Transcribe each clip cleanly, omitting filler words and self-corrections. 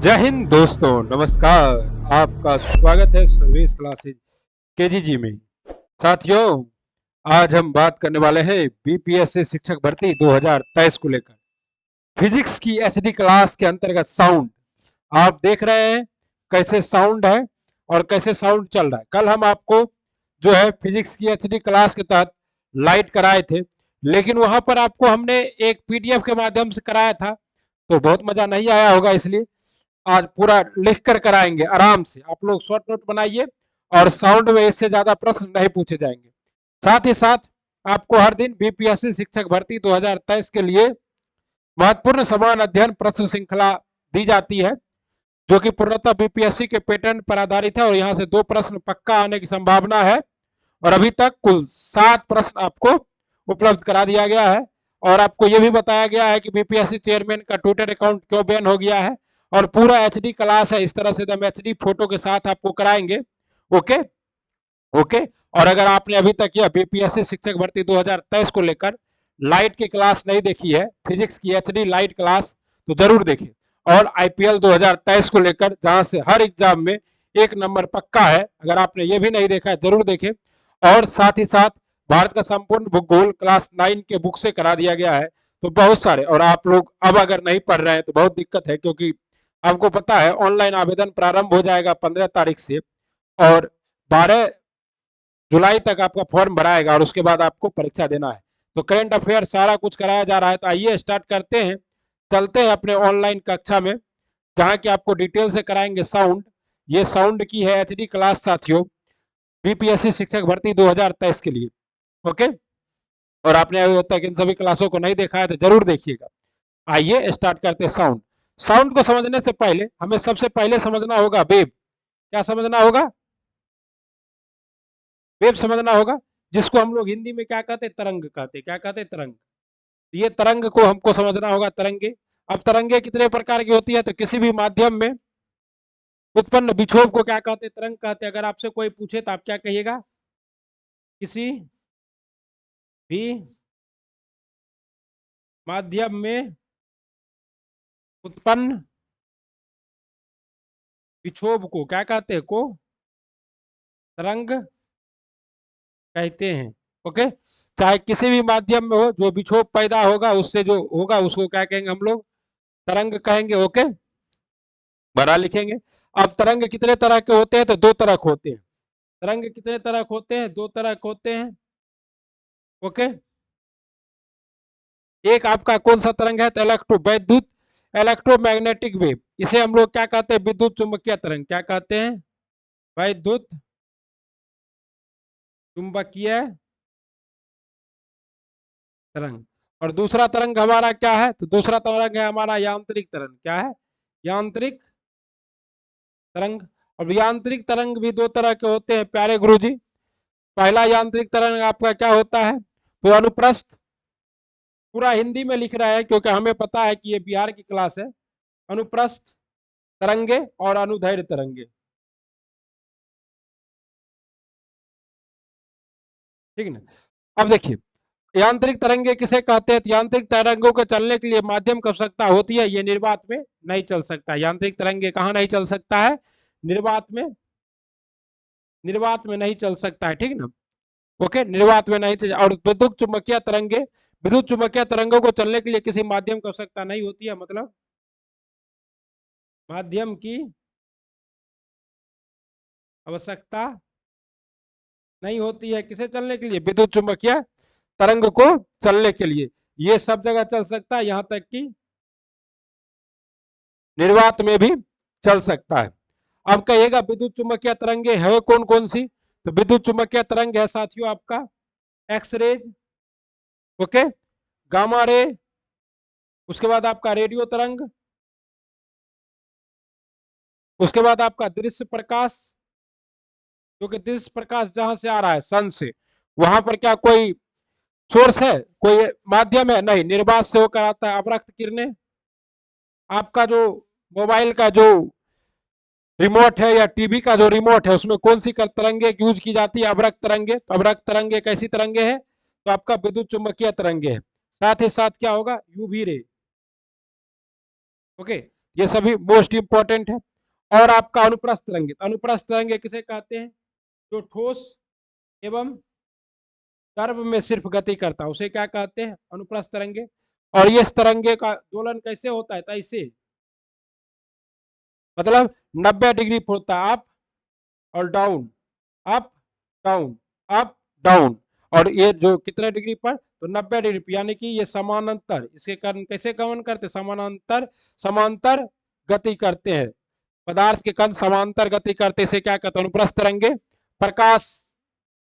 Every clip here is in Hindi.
जय हिंद दोस्तों, नमस्कार। आपका स्वागत है सर्विस क्लासेज केजीजी में। साथियों, आज हम बात करने वाले हैं बीपीएससी शिक्षक भर्ती 2023 को लेकर। फिजिक्स की एचडी क्लास के अंतर्गत साउंड आप देख रहे हैं कैसे साउंड है और कैसे साउंड चल रहा है। कल हम आपको जो है फिजिक्स की एचडी क्लास के तहत लाइट कराए थे, लेकिन वहां पर आपको हमने एक पीडीएफ के माध्यम से कराया था, तो बहुत मजा नहीं आया होगा। इसलिए आज पूरा लिख कर कराएंगे आराम से। आप लोग शॉर्ट नोट बनाइए और साउंड में इससे ज्यादा प्रश्न नहीं पूछे जाएंगे। साथ ही साथ आपको हर दिन बीपीएससी शिक्षक भर्ती 2023 के लिए महत्वपूर्ण समान अध्ययन प्रश्न श्रृंखला दी जाती है, जो कि पूर्णतः बीपीएससी के पैटर्न पर आधारित है और यहाँ से 2 प्रश्न पक्का आने की संभावना है। और अभी तक कुल 7 प्रश्न आपको उपलब्ध करा दिया गया है। और आपको यह भी बताया गया है कि बीपीएससी चेयरमैन का ट्विटर अकाउंट क्यों बैन हो गया है। और पूरा एचडी क्लास है, इस तरह से एकदम एचडी फोटो के साथ आपको कराएंगे। Okay okay. और अगर आपने अभी तक यह बीपीएससी शिक्षक भर्ती 2023 को लेकर लाइट की क्लास नहीं देखी है, फिजिक्स की एचडी लाइट क्लास, तो जरूर देखिए। और आईपीएल 2023 को लेकर, जहां से हर एग्जाम में 1 नंबर पक्का है, अगर आपने ये भी नहीं देखा है जरूर देखें। और साथ ही साथ भारत का संपूर्ण भूगोल क्लास 9 के बुक से करा दिया गया है। तो बहुत सारे, और आप लोग अब अगर नहीं पढ़ रहे हैं तो बहुत दिक्कत है, क्योंकि आपको पता है ऑनलाइन आवेदन प्रारंभ हो जाएगा 15 तारीख से और 12 जुलाई तक आपका फॉर्म भराएगा और उसके बाद आपको परीक्षा देना है। तो करंट अफेयर सारा कुछ कराया जा रहा है। तो आइए स्टार्ट करते हैं, चलते हैं अपने ऑनलाइन कक्षा में, जहां की आपको डिटेल से कराएंगे साउंड। ये साउंड की है एचडी क्लास साथियों, बीपीएससी शिक्षक भर्ती 2023 के लिए। ओके। और आपने अभी तक इन सभी क्लासों को नहीं देखा है तो जरूर देखिएगा। आइए स्टार्ट करते हैं साउंड। साउंड को समझने से पहले हमें सबसे पहले समझना होगा वेव। क्या समझना होगा? वेव समझना होगा, जिसको हम लोग हिंदी में क्या कहते हैं? तरंग कहते हैं। क्या कहते हैं? तरंग। ये तरंग को हमको समझना होगा, तरंगे। अब तरंगे कितने प्रकार की होती है? तो किसी भी माध्यम में उत्पन्न विक्षोभ को क्या कहते हैं? तरंग कहते हैं। अगर आपसे कोई पूछे तो आप क्या कहिएगा? किसी भी माध्यम में उत्पन्न विक्षोभ को क्या कहते हैं? को तरंग कहते हैं। ओके। चाहे किसी भी माध्यम में हो, जो विक्षोभ पैदा होगा उससे जो होगा उसको क्या कहेंगे? हम लोग तरंग कहेंगे। ओके, बड़ा लिखेंगे। अब तरंग कितने तरह के होते हैं? तो 2 तरह के होते हैं। तरंग कितने तरह के होते हैं? 2 तरह के होते हैं। ओके। एक आपका कौन सा तरंग है? तो विद्युत इलेक्ट्रोमैग्नेटिक वेव। इसे हम लोग क्या कहते हैं? विद्युत चुंबकीय तरंग। क्या कहते हैं? विद्युत चुंबकीय तरंग। और दूसरा तरंग हमारा क्या है? तो दूसरा तरंग है हमारा यांत्रिक तरंग। क्या है? यांत्रिक तरंग। और यांत्रिक तरंग भी 2 तरह के होते हैं प्यारे गुरुजी। पहला यांत्रिक तरंग आपका क्या होता है? तो अनुप्रस्थ। पूरा हिंदी में लिख रहा है क्योंकि हमें पता है कि ये बिहार की क्लास है। अनुप्रस्थ तरंगे और अनुदैर्ध्य तरंगे। ठीक है ना? अब देखिए, यांत्रिक तरंगे किसे कहते हैं? यांत्रिक तरंगों के चलने के लिए माध्यम की आवश्यकता होती है। ये निर्वात में नहीं चल सकता। यांत्रिक तरंगे कहाँ नहीं चल सकता है? निर्वात में। निर्वात में नहीं चल सकता है। ठीक है ना? ओके, निर्वात में नहीं चल। और विद्युत चुंबकीय तरंगे, विद्युत चुंबकीय तरंगों को चलने के लिए किसी माध्यम की आवश्यकता नहीं होती है। मतलब माध्यम की आवश्यकता नहीं होती है किसे चलने के लिए? विद्युत चुंबकीय तरंग को चलने के लिए। ये सब जगह चल सकता है, यहां तक कि निर्वात में भी चल सकता है। अब कहिएगा विद्युत चुंबकीय तरंगे है कौन कौन सी? तो विद्युत चुंबकीय तरंग है साथियों आपका x raise, okay, gamma ray, उसके बाद आपका रेडियो तरंग, उसके बाद आपका दृश्य प्रकाश, क्योंकि दृश्य प्रकाश जहां से आ रहा है सन से, वहां पर क्या कोई सोर्स है? कोई माध्यम है? नहीं, निर्वात से होकर आता है। अवरक्त किरणें, आपका जो मोबाइल का जो रिमोट है या टीवी का जो रिमोट है उसमें कौन सी तरंगे यूज की जाती है? अवरक्त तरंगे। तो अवरक्त तरंगे कैसी तरंगे है? तो आपका विद्युत चुंबकीय तरंगे है। साथ ही साथ क्या होगा? UV ray. ओके। ये सभी मोस्ट इंपॉर्टेंट है। और आपका अनुप्रस्थ तरंगे, अनुप्रस्थ तरंगे किसे कहते हैं? जो ठोस एवं द्रव में सिर्फ गति करता है उसे क्या कहते हैं? अनुप्रस्थ तरंगे। और ये तरंगे का दोलन कैसे होता है? ऐसे, मतलब 90 डिग्री होता है, अप और down, up down, up down. और ये जो कितने डिग्री पर? तो 90 डिग्री, यानी कि ये समानांतर, इसके कारण कैसे गमन करते? समानांतर, समांतर गति करते हैं। पदार्थ के कण समांतर गति करते, इसे क्या कहते हैं? अनुप्रस्थ तरंगे। प्रकाश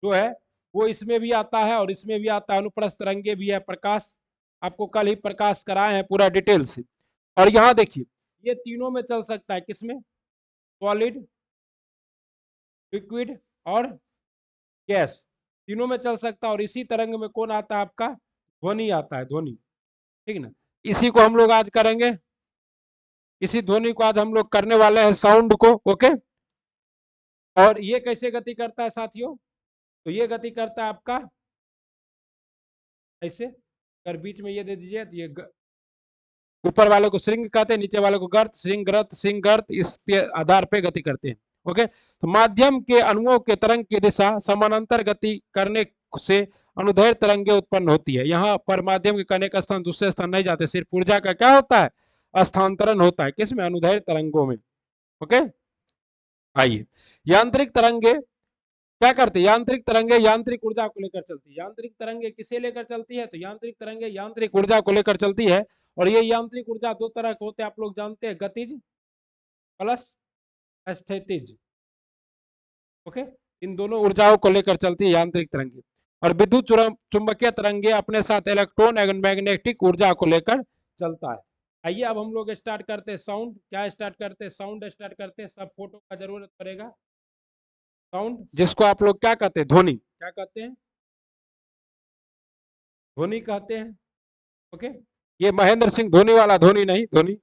जो है वो इसमें भी आता है और इसमें भी आता है, अनुप्रस्थ तरंगे भी है। प्रकाश आपको कल ही प्रकाश कराए हैं पूरा डिटेल से। और यहाँ देखिए, ये तीनों में चल सकता है, किसमें? सॉलिड, लिक्विड और गैस, तीनों में चल सकता है। और इसी तरंग में कौन आता है? आपका ध्वनि आता है, ध्वनि, ठीक ना। इसी को हम लोग आज करेंगे, इसी ध्वनि को आज हम लोग करने वाले हैं, साउंड को। ओके, और ये कैसे गति करता है साथियों? तो ये गति करता है आपका ऐसे, अगर बीच में ये दे दीजिए तो ये ऊपर वाले को श्रृंग कहते हैं, नीचे वाले को गर्त, श्रृंग गर्त, श्रृंग गर्त, इसके आधार पे गति करते हैं। ओके, तो माध्यम के अणुओं के तरंग की दिशा समानांतर गति करने से अनुदैर्घ्य तरंगे उत्पन्न होती है। यहाँ पर माध्यम के कण का स्थान दूसरे स्थान नहीं जाते, सिर्फ ऊर्जा का क्या होता है? स्थानांतरण होता है, किसमें? अनुदैर्घ्य तरंगों में। ओके, आइए, यांत्रिक तरंगे क्या करती है? यांत्रिक तरंगे यांत्रिक ऊर्जा को लेकर चलती है। यांत्रिक तरंगे किसे लेकर चलती है? तो यांत्रिक तरंगे यांत्रिक ऊर्जा को लेकर चलती है। और ये यांत्रिक ऊर्जा दो तरह के होते हैं, आप लोग जानते हैं, गतिज प्लस स्थितिज। ओके, इन दोनों ऊर्जाओं को लेकर चलती है यांत्रिक तरंगे। और विद्युत चुंबकीय तरंगे अपने साथ इलेक्ट्रॉन एवं मैग्नेटिक ऊर्जा को लेकर चलता है। आइए अब हम लोग स्टार्ट करते हैं साउंड। क्या स्टार्ट करते हैं? साउंड स्टार्ट करते हैं। सब फोटो का जरूरत पड़ेगा। साउंड, जिसको आप लोग क्या कहते हैं? ध्वनि। क्या कहते हैं? ध्वनि कहते हैं। ओके, ये महेंद्र सिंह धोनी वाला ध्वनि नहीं, ध्वनि।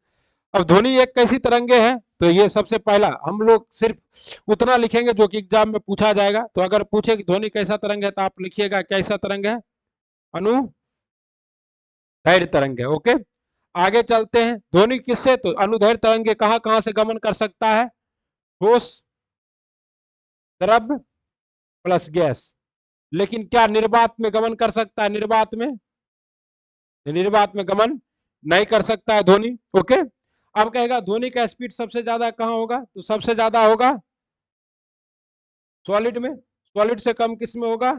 अब ध्वनि एक कैसी तरंगे है? तो ये सबसे पहला हम लोग सिर्फ उतना लिखेंगे जो कि एग्जाम में पूछा जाएगा। तो अगर पूछे कि ध्वनि कैसा तरंग है, तो आप लिखिएगा कैसा तरंग है? अनुदैर्घ्य तरंग है। ओके, आगे चलते हैं। ध्वनि किससे? तो अनुदैर्घ्य तरंगे कहां कहां से गमन कर सकता है? ठोस, द्रव प्लस गैस। लेकिन क्या निर्वात में गमन कर सकता है? निर्वात में, निर्वात में गमन नहीं कर सकता है ध्वनि। ओके, अब कहेगा ध्वनि का स्पीड सबसे ज्यादा कहां होगा? तो सबसे ज्यादा होगा सॉलिड में। सॉलिड से कम किस में होगा?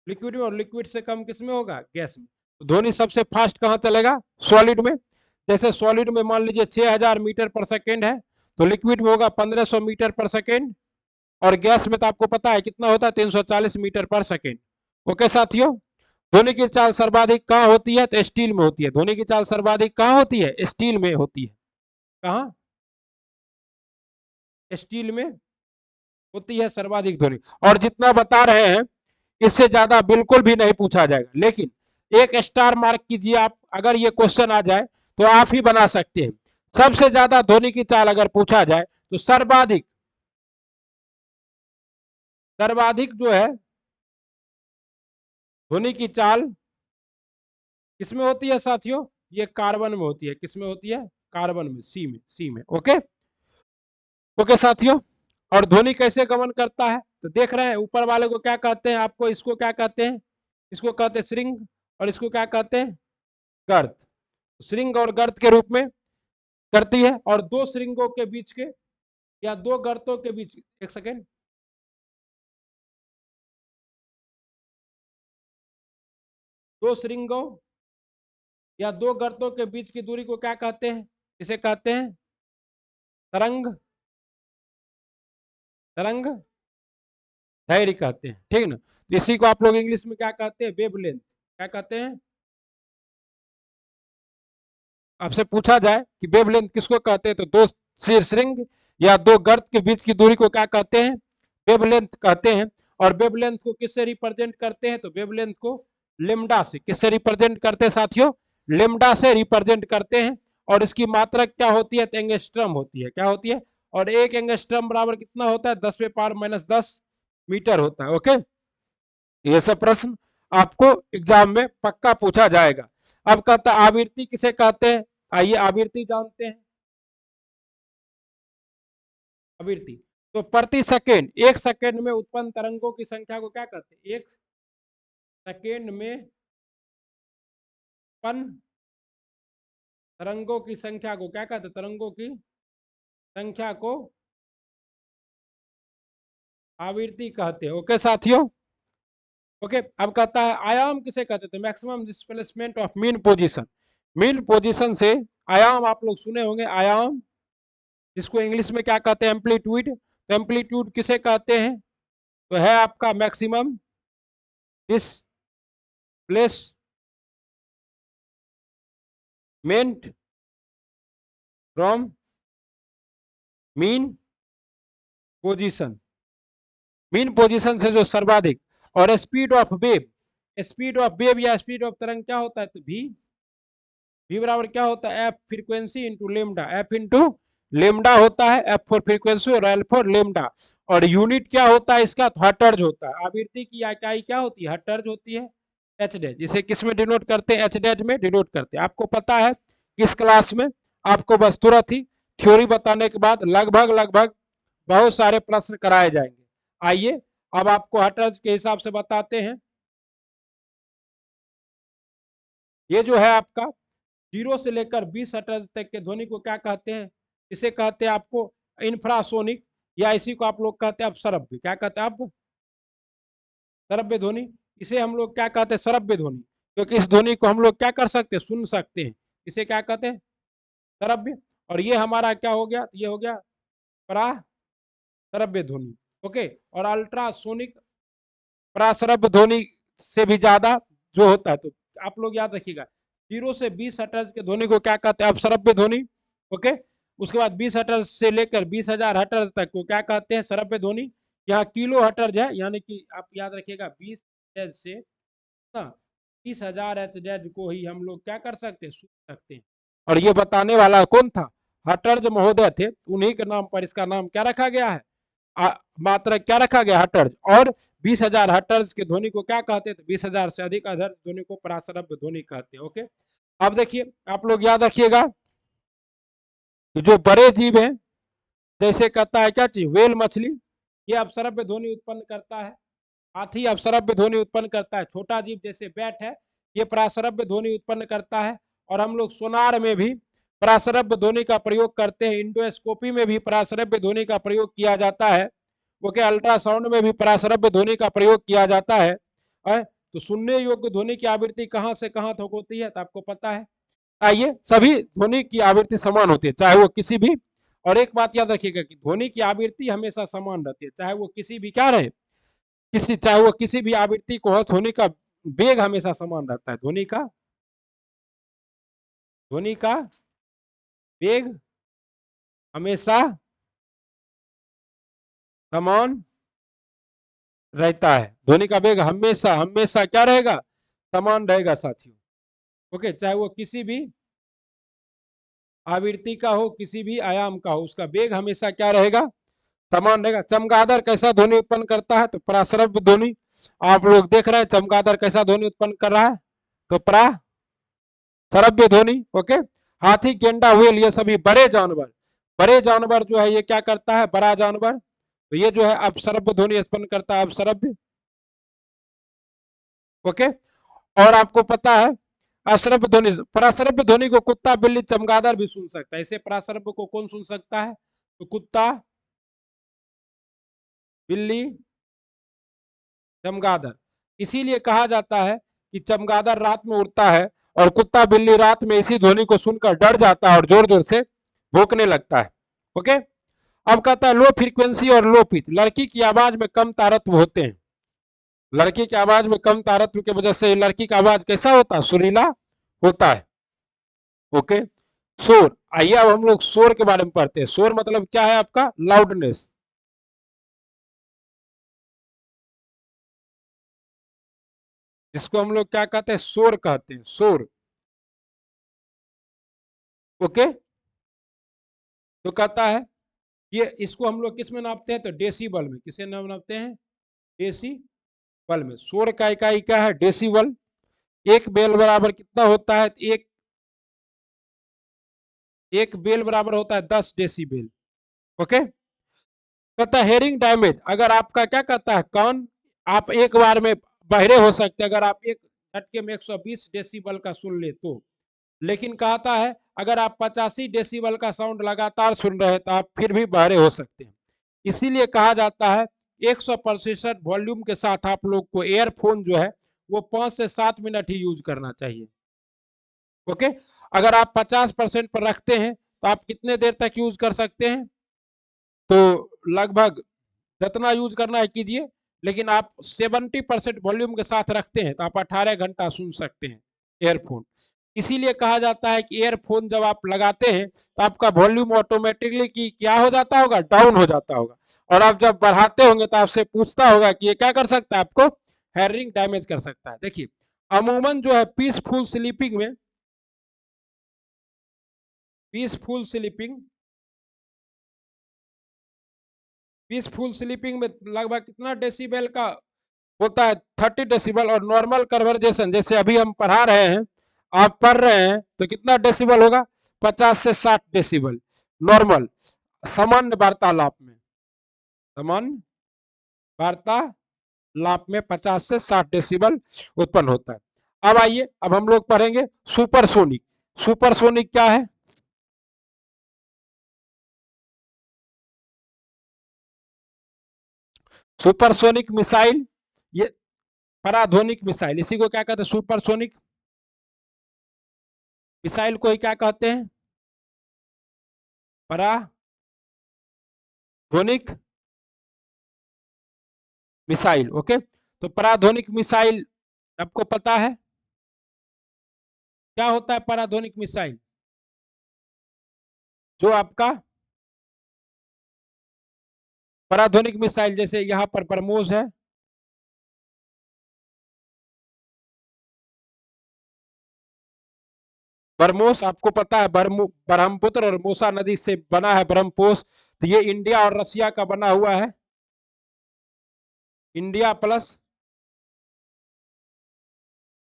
लिक्विड में। और लिक्विड से कम किस में होगा? गैस में। तो ध्वनि सबसे फास्ट कहां चलेगा? सॉलिड में। जैसे सॉलिड में मान लीजिए 6000 मीटर पर सेकेंड है, तो लिक्विड में होगा 1500 मीटर पर सेकेंड। और गैस में तो आपको पता है कितना होता है? 340 मीटर पर सेकेंड। ओके साथियों, ध्वनि की चाल सर्वाधिक कहां होती है? तो स्टील में होती है। ध्वनि की चाल सर्वाधिक कहां होती है? स्टील में होती है। कहां? स्टील में होती है सर्वाधिक ध्वनि। और जितना बता रहे हैं इससे ज्यादा बिल्कुल भी नहीं पूछा जाएगा। लेकिन एक स्टार मार्क कीजिए आप, अगर ये क्वेश्चन आ जाए तो आप ही बना सकते हैं। सबसे ज्यादा ध्वनि की चाल अगर पूछा जाए तो सर्वाधिक, सर्वाधिक जो है ध्वनि की चाल किसमें होती है साथियों? ये कार्बन में होती है। किसमें होती है? कार्बन में, सी में, सी में। ओके, ओके साथियों, और ध्वनि कैसे गमन करता है? तो देख रहे हैं ऊपर वाले को क्या कहते हैं? आपको इसको क्या कहते हैं? इसको कहते हैं श्रृंग, और इसको क्या कहते हैं? गर्त। श्रृंग और गर्त के रूप में करती है। और दो श्रृंगों के बीच के या दो गर्तों के बीच, एक सेकेंड, दो श्रृंगों या दो गर्तों के बीच की दूरी को क्या कहते हैं? इसे कहते हैं तरंग, तरंग दैर्घ्य कहते हैं, ठीक ना। तो इसी को आप लोग इंग्लिश में क्या कहते हैं? वेवलेंथ। क्या कहते हैं? आपसे पूछा जाए कि वेवलेंथ किसको कहते हैं, तो दो श्रृंग या दो गर्त के बीच की दूरी को क्या कहते हैं? वेवलेंथ कहते हैं। और वेवलेंथ को किससे रिप्रेजेंट करते हैं? तो वेवलेंथ को लेमडा से। किससे रिप्रेजेंट करते हैं साथियों? लेमडा से रिप्रेजेंट करते हैं। और इसकी मात्रा क्या होती है? तो एंगस्ट्रम होती है। क्या होती है? और एक एंगस्ट्रम बराबर कितना होता है? 10⁻⁻10 मीटर होता है। ओके, ये सब प्रश्न आपको एग्जाम में पक्का पूछा जाएगा। अब कहता है आवृत्ति किसे कहते हैं? आइए आवृत्ति जानते हैं। आवृत्ति तो प्रति सेकेंड, 1 सेकेंड में उत्पन्न तरंगों की संख्या को क्या कहते हैं? 1 सेकेंड में उत्पन्न तरंगों की संख्या को क्या कहते हैं? तरंगों की संख्या को आवृत्ति कहते हैं। ओके साथियों, ओके। अब कहता है आयाम किसे कहते थे? Maximum displacement of mean position. Mean position से आयाम आप लोग सुने होंगे, आयाम जिसको इंग्लिश में क्या कहते हैं? एम्पलीट्यूड। तो एम्पलीट्यूड किसे कहते हैं? तो है आपका maximum displacement from mean position. Mean position से जो सर्वाधिक। और speed of wave, speed of wave या स्पीड ऑफ तरंग क्या होता है? तो v बराबर क्या होता है? F frequency into lambda, F into lambda होता है, एफ फॉर फ्रीक्वेंसी और एल फॉर लेमडा। और यूनिट क्या होता है इसका? तो हर्ट्ज होता है। आवृत्ति की इकाई क्या होती है? हर्ट्ज होती है। एच डैश, जिसे किस में डिनोट करते हैं? एच डैश में डिनोट करते हैं। आपको पता है इस क्लास में आपको बस तुरंत ही थ्योरी बताने के बाद लगभग लगभग बहुत सारे प्रश्न कराए जाएंगे। आइए अब आपको हर्ट्ज के हिसाब से बताते हैं। ये जो है आपका 0 से लेकर 20 हर्ट्ज तक के ध्वनि को क्या कहते हैं? इसे कहते हैं आपको इंफ्रासोनिक, या इसी को आप लोग कहते हैं अपश्रव्य। क्या कहते हैं? अब श्रव्य ध्वनि। इसे हम लोग क्या कहते हैं? श्रव्य ध्वनि, क्योंकि इस ध्वनि को हम लोग क्या कर सकते हैं? सुन सकते हैं। इसे क्या कहते हैं? श्रव्य। और ये हमारा क्या हो गया? ये हो गया पराश्रव्य ध्वनि। ओके। और अल्ट्रासोनिक पराश्रव्य ध्वनि से भी ज्यादा जो होता है, तो आप लोग याद रखिएगा 0 से 20 हर्ट्ज के ध्वनि को क्या कहते हैं? अपश्रव्य ध्वनि। ओके। उसके बाद 20 हर्ट्ज से लेकर 20,000 हर्ट्ज तक को क्या कहते हैं? श्रव्य ध्वनि। यहाँ किलो हर्ट्ज है, यानी कि आप याद रखिएगा 20 हर्ट्ज से 30,000 हर्ट्ज को ही हम लोग क्या कर सकते हैं? सुन सकते हैं। और ये बताने वाला कौन था? हर्ट्ज महोदय थे। उन्हीं के नाम पर इसका नाम क्या रखा गया है? मात्रा क्या रखा गया? हर्ट्ज। और 20,000 हर्ट्ज के ध्वनि को क्या कहते हैं? 20,000 से अधिक हर्ट्ज ध्वनि को पराश्रव्य ध्वनि कहते हैं। ओके। अब देखिए आप लोग याद रखिएगा जो बड़े जीव हैं, जैसे कहता है क्या चीज? वेल मछली, ये अपश्रव्य ध्वनि उत्पन्न करता है। हाथी अपश्रव्य ध्वनि उत्पन्न करता है। छोटा जीव जैसे बैट है, ये पराश्रव्य ध्वनि उत्पन्न करता है। और हम लोग सोनार में भी पराश्रव्य ध्वनि का प्रयोग करते हैं। इंडोस्कोपी में भी पराश्रव्य ध्वनि का प्रयोग किया जाता है। ओके। अल्ट्रासाउंड में भी पराश्रव्य ध्वनि का प्रयोग किया जाता है। तो सुनने योग्य ध्वनि की आवृत्ति कहां से कहां तक होती है? तो आपको पता है। आइए, सभी ध्वनि की आवृत्ति समान होती है, चाहे वो किसी भी। और एक बात याद रखिएगा कि ध्वनि की आवृत्ति हमेशा समान रहती है, चाहे वो किसी भी क्या रहे, चाहे वो किसी भी आवृत्ति को हो। ध्वनि का वेग हमेशा समान रहता है। ध्वनि का वेग हमेशा समान रहता है। ध्वनि का वेग हमेशा हमेशा क्या रहेगा? समान रहेगा साथियों। ओके। चाहे वो किसी भी आवृत्ति का हो, किसी भी आयाम का हो, उसका वेग हमेशा क्या रहेगा? समान रहेगा। चमगादड़ कैसा ध्वनि उत्पन्न करता है? तो पराश्रव्य ध्वनि। आप लोग देख रहे हैं चमगादड़ कैसा ध्वनि उत्पन्न कर रहा है? तो पराश्रव्य ध्वनि। ओके। हाथी, गेंडा, व्हेल, ये सभी बड़े जानवर जो है ये क्या करता है? बड़ा जानवर, तो ये जो है अपश्रव्य ध्वनि उत्पन्न करता है। अपश्रव्य। ओके। और आपको पता है अश्रव्य ध्वनि, पराश्रव्य ध्वनि को कुत्ता, बिल्ली, चमगादड़ भी सुन सकता है। इसे पराश्रव्य को कौन सुन सकता है? तो कुत्ता, बिल्ली, चमगादड़। इसीलिए कहा जाता है कि चमगादड़ रात में उड़ता है और कुत्ता बिल्ली रात में इसी ध्वनि को सुनकर डर जाता है और जोर जोर से भौंकने लगता है। ओके। अब कहता है लो फ्रीक्वेंसी और लो पिच। लड़की की आवाज में कम तारत्व होते हैं। लड़की की आवाज में कम तारत्व की वजह से लड़की का आवाज कैसा होता है? सुरीला होता है। ओके। शोर। आइए अब हम लोग शोर के बारे में पढ़ते हैं। शोर मतलब क्या है? आपका लाउडनेस। जिसको हम लोग क्या कहते हैं? शोर कहते हैं। शोर। ओके। तो कहता है ये, इसको हम लोग किस में नापते हैं? तो डेसिबल में। किसे नाम नापते हैं? डेसिबल में। शोर का इकाई क्या है? डेसिबल। एक बेल बराबर कितना होता है? एक एक बेल बराबर होता है 10 डेसिबल। ओके, कहता है हेयरिंग डैमेज, अगर आपका क्या कहता है कान, आप एक बार में बहरे हो सकते हैं अगर आप एक झटके में 120 डेसिबल का सुन ले तो। लेकिन कहता है अगर आप 85 डेसिबल का साउंड लगातार सुन रहे हैं तो आप फिर भी बहरे हो सकते हैं। इसीलिए कहा जाता है 100% वॉल्यूम के साथ आप लोग को एयरफोन जो है वो 5 से 7 मिनट ही यूज करना चाहिए। ओके, अगर आप 50% पर रखते हैं तो आप कितने देर तक यूज कर सकते हैं? तो लगभग जितना यूज करना है कीजिए, लेकिन आप 70% वॉल्यूम के साथ रखते हैं तो आप 18 घंटा सुन सकते हैं एयरफोन। इसीलिए कहा जाता है कि एयरफोन जब आप लगाते हैं तो आपका वॉल्यूम ऑटोमेटिकली की क्या हो जाता होगा, डाउन हो जाता होगा। और आप जब बढ़ाते होंगे तो आपसे पूछता होगा कि ये क्या कर सकता है, आपको हेयरिंग डैमेज कर सकता है। देखिए अमूमन जो है पीसफुल स्लीपिंग पीसफुल स्लीपिंग में लगभग कितना डेसिबल का होता है? 30 डेसिबल। और नॉर्मल कन्वर्जेशन जैसे अभी हम पढ़ा रहे हैं, आप पढ़ रहे हैं तो कितना डेसिबल होगा? 50 से 60 डेसिबल नॉर्मल, सामान्य वार्तालाप में। सामान्य वार्तालाप में 50 से 60 डेसिबल उत्पन्न होता है। अब आइए, अब हम लोग पढ़ेंगे सुपरसोनिक। सुपरसोनिक क्या है? सुपरसोनिक मिसाइल, ये पराध्वनिक मिसाइल, इसी को क्या कहते हैं? सुपरसोनिक मिसाइल को ही क्या कहते हैं? पराध्वनिक मिसाइल। ओके, तो पराध्वनिक मिसाइल आपको पता है क्या होता है? पराध्वनिक मिसाइल जो आपका पराध्वनिक मिसाइल, जैसे यहाँ पर ब्रह्मोस है, ब्रह्मोस आपको पता है, ब्रह्मपुत्र और मूसा नदी से बना है ब्रह्मपोस। तो ये इंडिया और रसिया का बना हुआ है, इंडिया प्लस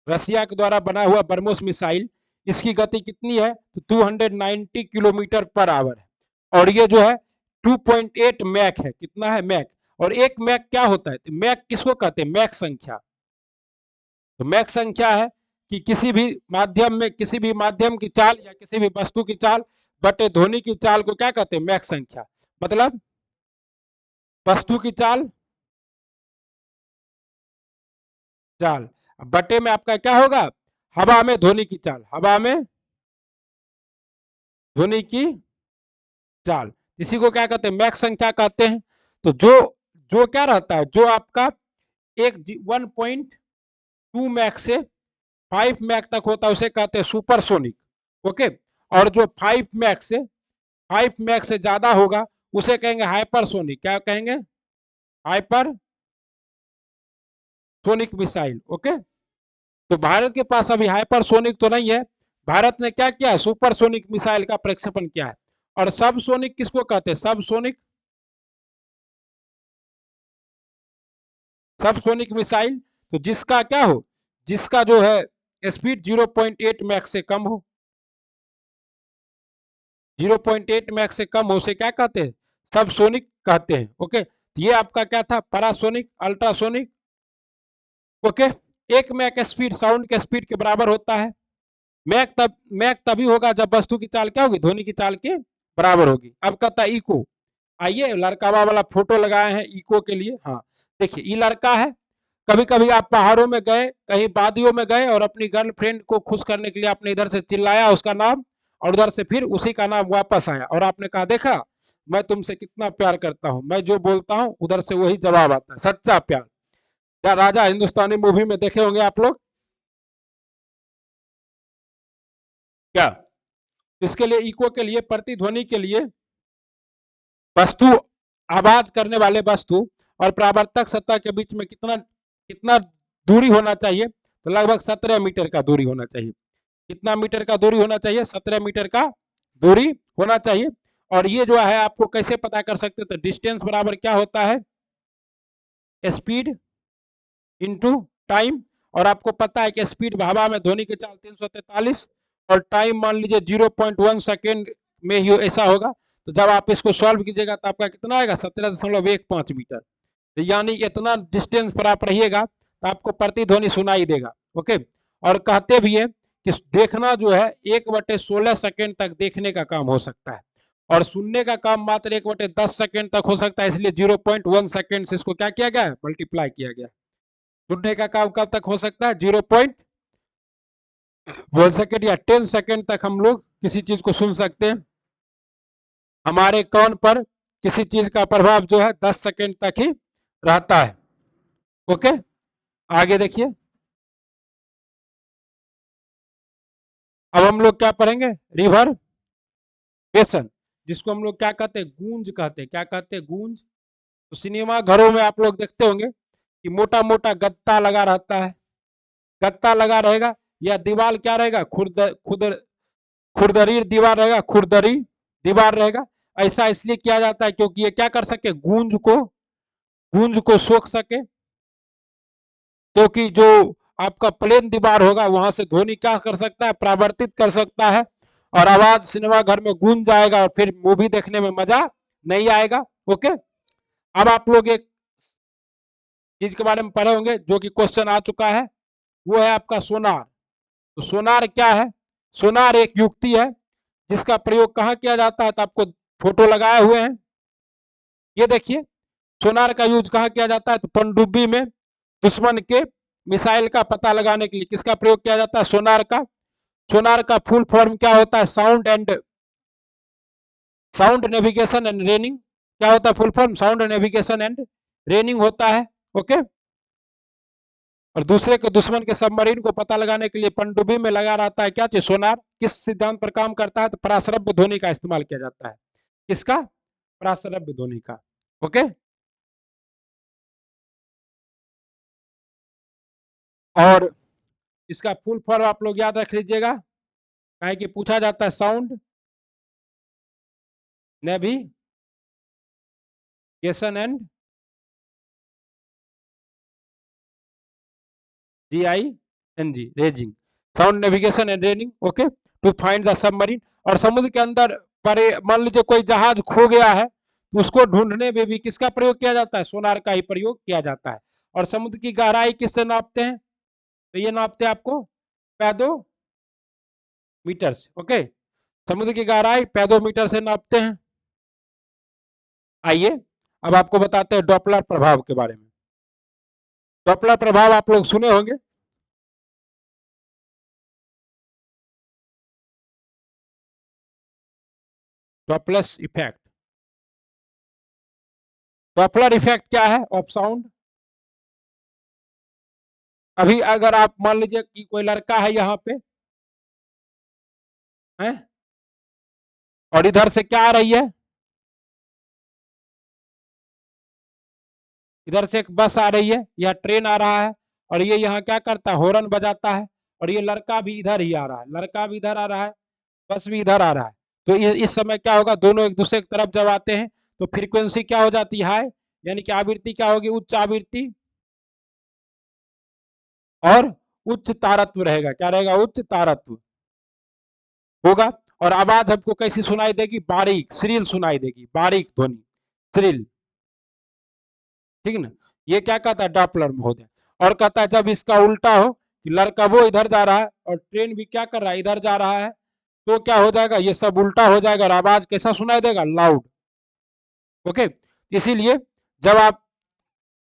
रसिया के द्वारा बना हुआ ब्रह्मोस मिसाइल। इसकी गति कितनी है? तो 290 किलोमीटर पर आवर है। और ये जो है 2.8 मैक है। कितना है? मैक। और एक मैक क्या होता है? तो मैक किसको कहते हैं? मैक संख्या। तो मैक संख्या है कि किसी भी माध्यम की चाल या किसी भी वस्तु की चाल बटे ध्वनि की चाल को क्या कहते हैं? मैक संख्या। मतलब वस्तु की चाल चाल बटे में आपका क्या होगा? हवा में ध्वनि की चाल, हवा में ध्वनि की चाल, इसी को क्या कहते हैं? मैक संख्या कहते हैं। तो जो जो क्या रहता है, जो आपका एक 1.2 मैक से 5 मैक तक होता है उसे कहते हैं सुपरसोनिक। ओके, और जो 5 मैक से ज्यादा होगा उसे कहेंगे हाइपरसोनिक। क्या कहेंगे? Hypersonic missile. ओके, तो भारत के पास अभी हाइपरसोनिक तो नहीं है। भारत ने क्या किया? सुपरसोनिक मिसाइल का प्रक्षेपण किया है। और सब सोनिक किसको कहते हैं? सब सोनिक मिसाइल, तो जिसका क्या हो, जिसका जो है स्पीड 0.8 मैक से कम हो, 0.8 मैक से कम हो, उसे क्या कहते हैं? सब सोनिक कहते हैं। ओके, तो ये आपका क्या था? Panasonic, ultrasonic. ओके, एक मैक स्पीड साउंड के स्पीड के बराबर होता है। मैक तभी होगा जब वस्तु की चाल क्या होगी? ध्वनि की चाल के बराबर होगी। अब कहता है इको। आइए लड़का वाला फोटो लगाए हैं इको के लिए। हाँ, देखिए ये लड़का है। कभी कभी आप पहाड़ों में गए, कहीं वादियों में गए और अपनी गर्लफ्रेंड को खुश करने के लिए आपने इधर से चिल्लाया उसका नाम, और उधर से फिर उसी का नाम वापस आया और आपने कहा देखा मैं तुमसे कितना प्यार करता हूं, मैं जो बोलता हूं उधर से वही जवाब आता है। सच्चा प्यार। क्या राजा हिंदुस्तानी मूवी में देखे होंगे आप लोग क्या? इसके लिए इको के लिए, प्रतिध्वनि के लिए वस्तु, आवाज करने वाले वस्तु और परावर्तक सतह के बीच में कितना कितना दूरी होना चाहिए? तो लगभग 17 मीटर का दूरी होना चाहिए। कितना मीटर का दूरी होना चाहिए? 17 मीटर का दूरी होना चाहिए। और ये जो है आपको कैसे पता कर सकते हैं? तो डिस्टेंस बराबर क्या होता है? Speed into time. और आपको पता है कि स्पीड हवा में ध्वनि की चाल 343 और टाइम मान लीजिए 0.1 सेकेंड में ही ऐसा होगा। तो जब आप इसको सॉल्व कीजिएगा तो आपका कितना आएगा 17.15 मीटर। तो यानी इतना डिस्टेंस पर आप रहिएगा तो आपको प्रतिध्वनि सुनाई देगा। ओके, और कहते भी है कि देखना जो है 1/16 सेकेंड तक देखने का काम हो सकता है, और सुनने का काम मात्र 1/10 सेकेंड तक हो सकता है। इसलिए 0.1 सेकेंड से इसको क्या किया गया है, मल्टीप्लाई किया गया। सुनने का काम कब तक हो सकता है, 0.1 सेकेंड या 10 सेकेंड तक हम लोग किसी चीज को सुन सकते हैं। हमारे कान पर किसी चीज का प्रभाव जो है 10 सेकेंड तक ही रहता है। ओके, आगे देखिए। अब हम लोग क्या पढ़ेंगे, रिवर्बेशन, जिसको हम लोग क्या कहते हैं, गूंज कहते हैं। क्या कहते हैं, गूंज। तो सिनेमा घरों में आप लोग देखते होंगे कि मोटा मोटा गत्ता लगा रहता है, गत्ता लगा रहेगा, या दीवार क्या रहेगा, खुरदरी दीवार रहेगा, खुरदरी दीवार रहेगा। ऐसा इसलिए किया जाता है क्योंकि ये क्या कर सके, गूंज को सोख सके। क्योंकि जो आपका प्लेन दीवार होगा वहां से ध्वनि क्या कर सकता है, परावर्तित कर सकता है, और आवाज सिनेमा घर में गूंज जाएगा और फिर मूवी देखने में मजा नहीं आएगा। ओके, अब आप लोग एक चीज के बारे में पढ़े होंगे जो कि क्वेश्चन आ चुका है, वो है आपका सोनार। तो सोनार क्या है, सोनार एक युक्ति है जिसका प्रयोग कहाँ किया जाता है, तो आपको फोटो लगाए हुए हैं, ये देखिए। सोनार का यूज कहाँ किया जाता है, तो पनडुब्बी में दुश्मन के मिसाइल का पता लगाने के लिए किसका प्रयोग किया जाता है, सोनार का। सोनार का फुल फॉर्म क्या होता है, साउंड नेविगेशन एंड रेनिंग। क्या होता है full form, sound navigation and raining होता है। ओके, और दूसरे के दुश्मन के सबमरीन को पता लगाने के लिए पनडुब्बी में लगा रहता है क्या चीज, सोनार। किस सिद्धांत पर काम करता है, तो पराश्रव्य ध्वनि का इस्तेमाल किया जाता है। किसका, पराश्रव्य ध्वनि का। ओके, और इसका फुल फॉर्म आप लोग याद रख लीजिएगा, काहे कि पूछा जाता है, sound navigation and GING ranging, sound navigation and ranging. Okay, to find the submarine. और समुद्र के अंदर परे मान लीजिए कोई जहाज खो गया है तो उसको ढूंढने में भी किसका प्रयोग किया जाता है, सोनार का ही प्रयोग किया जाता है। और समुद्र की गहराई किससे नापते हैं, तो ये नापते हैं आपको पैदोमीटर से। ओके, समुद्र की गहराई पैदोमीटर से नापते हैं। आइए अब आपको बताते हैं डॉपलर प्रभाव के बारे में। डॉपलर प्रभाव आप लोग सुने होंगे, डॉपलर इफेक्ट। डॉपलर इफेक्ट क्या है, ऑफ साउंड। अभी अगर आप मान लीजिए कि कोई लड़का है यहाँ पे है, और इधर से क्या आ रही है, इधर से एक बस आ रही है या ट्रेन आ रहा है, और ये यहाँ क्या करता है, हॉर्न बजाता है, और ये लड़का भी इधर ही आ रहा है, लड़का भी इधर आ रहा है, बस भी इधर आ रहा है। तो इस समय क्या होगा, दोनों एक दूसरे की तरफ जब आते हैं तो फ्रीक्वेंसी क्या हो जाती है, हाई, यानी कि आवृत्ति क्या होगी, उच्च आवृत्ति, और उच्च तारत्व रहेगा। क्या रहेगा, उच्च तारत्व होगा। और आवाज हमको कैसी सुनाई देगी, बारीक श्रील सुनाई देगी, बारीक ध्वनि, श्रील। ठीक है ना, ये क्या कहता है, डॉपलर महोदय। और कहता है जब इसका उल्टा हो कि लड़का वो इधर जा रहा है और ट्रेन भी क्या कर रहा है, इधर जा रहा है, तो क्या हो जाएगा, ये सब उल्टा हो जाएगा और आवाज कैसा सुनाई देगा, लाउड। ओके, इसीलिए जब आप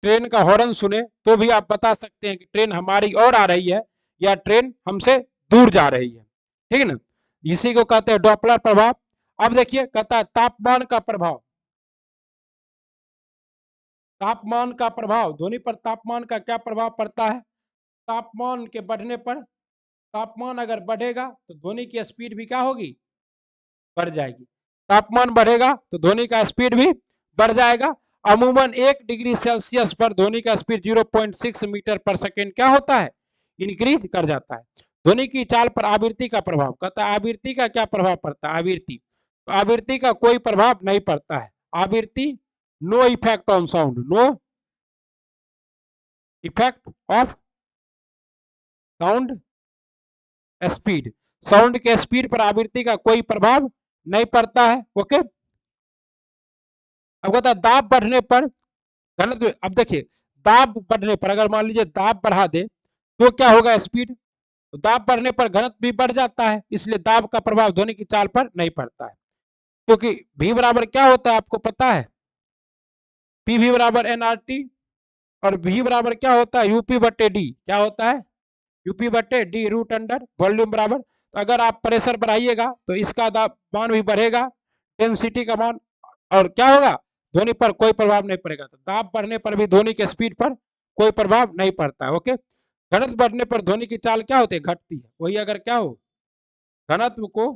ट्रेन का हॉर्न सुने तो भी आप बता सकते हैं कि ट्रेन हमारी ओर आ रही है या ट्रेन हमसे दूर जा रही है। ठीक है ना, इसी को कहते हैं डॉपलर प्रभाव। अब देखिए, कहता है तापमान का प्रभाव। तापमान का प्रभाव, ध्वनि पर तापमान का क्या प्रभाव पड़ता है, तापमान के बढ़ने पर, तापमान अगर बढ़ेगा तो ध्वनि की स्पीड भी क्या होगी, बढ़ जाएगी। तापमान बढ़ेगा तो ध्वनि का स्पीड भी बढ़ जाएगा। अमूमन 1 डिग्री सेल्सियस पर ध्वनि का स्पीड 0.6 मीटर पर सेकेंड क्या होता है, इंक्रीज कर जाता है। ध्वनि की चाल पर आवृत्ति का प्रभाव, कहता है आवृत्ति का क्या प्रभाव पड़ता है, आवृत्ति, तो आवृत्ति का कोई प्रभाव नहीं पड़ता है। आवृत्ति, no effect on sound, no effect of sound speed, sound के स्पीड पर आवृत्ति का कोई प्रभाव नहीं पड़ता है। ओके, अब कहता है दाब बढ़ने पर घनत्व, अब देखिए दाब बढ़ने पर अगर मान लीजिए दाब बढ़ा दे तो क्या होगा, स्पीड, तो दाब बढ़ने पर घनत्व भी बढ़ जाता है, इसलिए दाब का प्रभाव ध्वनि की चाल पर नहीं पड़ता है। क्योंकि v बराबर क्या होता है आपको पता है, पी वी बराबर एन आर टी, और v बराबर क्या होता है, यूपी बटे डी, क्या होता है, यूपी बटे डी रूट अंडर वॉल्यूम बराबर। तो अगर आप प्रेशर बढ़ाइएगा तो इसका दाब मान भी बढ़ेगा, डेंसिटी का मान, और क्या होगा, ध्वनि पर कोई प्रभाव नहीं पड़ेगा। तो दाब बढ़ने पर भी ध्वनि के स्पीड पर कोई प्रभाव नहीं पड़ता है। ओके, घनत्व बढ़ने पर ध्वनि की चाल क्या होती है, घटती है। वही अगर क्या हो, घनत्व को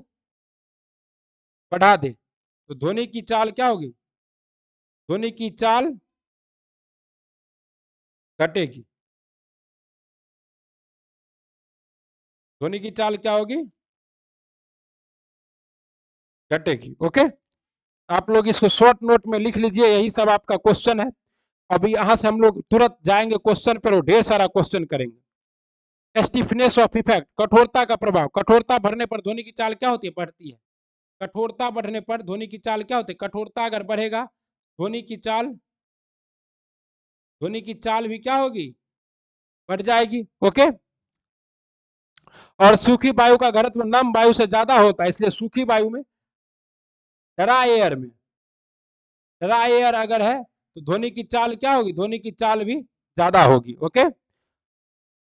बढ़ा दे तो ध्वनि की चाल क्या होगी, ध्वनि की चाल घटेगी, ध्वनि की चाल क्या होगी, घटेगी। ओके, आप लोग इसको शॉर्ट नोट में लिख लीजिए, यही सब आपका क्वेश्चन है। अभी यहां से हम लोग तुरंत जाएंगे क्वेश्चन पर और ढेर सारा क्वेश्चन करेंगे। स्टिफनेस ऑफ इफेक्ट, कठोरता का प्रभाव, कठोरता बढ़ने पर ध्वनि की चाल क्या होती है, बढ़ती है। कठोरता बढ़ने पर ध्वनि की चाल क्या होती है, कठोरता अगर बढ़ेगा ध्वनि की चाल, ध्वनि की चाल भी क्या होगी, बढ़ जाएगी। ओके, और सूखी वायु का घनत्व नम वायु से ज्यादा होता है, इसलिए सूखी वायु में, ड्राई एयर में, ड्राई एयर अगर है तो ध्वनि की चाल क्या होगी, ध्वनि की चाल भी ज्यादा होगी। ओके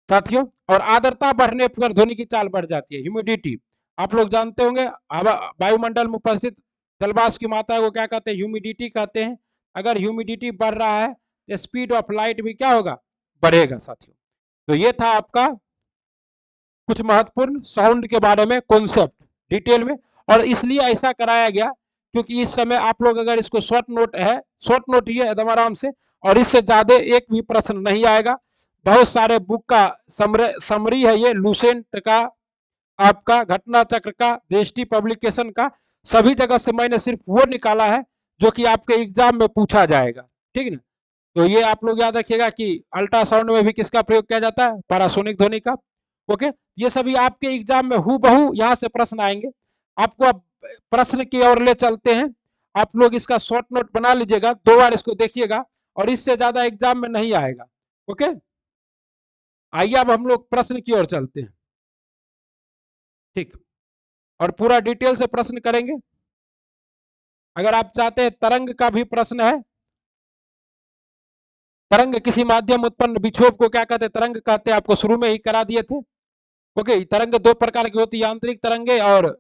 साथियों, और आर्द्रता बढ़ने पर ध्वनि की चाल बढ़ जाती है। ह्यूमिडिटी, आप लोग जानते होंगे वायुमंडल में उपस्थित जलवाष्प की मात्रा को क्या कहते हैं, ह्यूमिडिटी कहते हैं। अगर ह्यूमिडिटी बढ़ रहा है तो स्पीड ऑफ लाइट भी क्या होगा, बढ़ेगा साथियों। तो ये था आपका कुछ महत्वपूर्ण साउंड के बारे में कॉन्सेप्ट डिटेल में, और इसलिए ऐसा कराया गया क्योंकि इस समय आप लोग अगर इसको शॉर्ट नोट है, शॉर्ट नोट ही है एकदम आराम से, और इससे ज्यादा एक भी प्रश्न नहीं आएगा। बहुत सारे बुक का समरी है ये, लूसेंट का, आपका घटना चक्र का, दृष्टि पब्लिकेशन का, सभी जगह से मैंने सिर्फ वो निकाला है जो कि आपके एग्जाम में पूछा जाएगा। ठीक है ना, तो ये आप लोग याद रखिएगा कि अल्ट्रासाउंड में भी किसका प्रयोग किया जाता है, पैरासोनिक ध्वनि का। ओके, ये सभी आपके एग्जाम में हूबहू यहाँ से प्रश्न आएंगे। आपको अब प्रश्न की ओर ले चलते हैं, आप लोग इसका शॉर्ट नोट बना लीजिएगा, 2 बार इसको देखिएगा, और इससे ज्यादा एग्जाम में नहीं आएगा। ओके, आइए अब हम लोग प्रश्न की ओर चलते हैं। ठीक, और पूरा डिटेल से प्रश्न करेंगे। अगर आप चाहते हैं तरंग का भी प्रश्न है, तरंग किसी माध्यम उत्पन्न विक्षोभ को क्या कहते हैं, तरंग कहते हैं, आपको शुरू में ही करा दिए थे। ओके, तरंग 2 प्रकार की होती है, यांत्रिक तरंगे और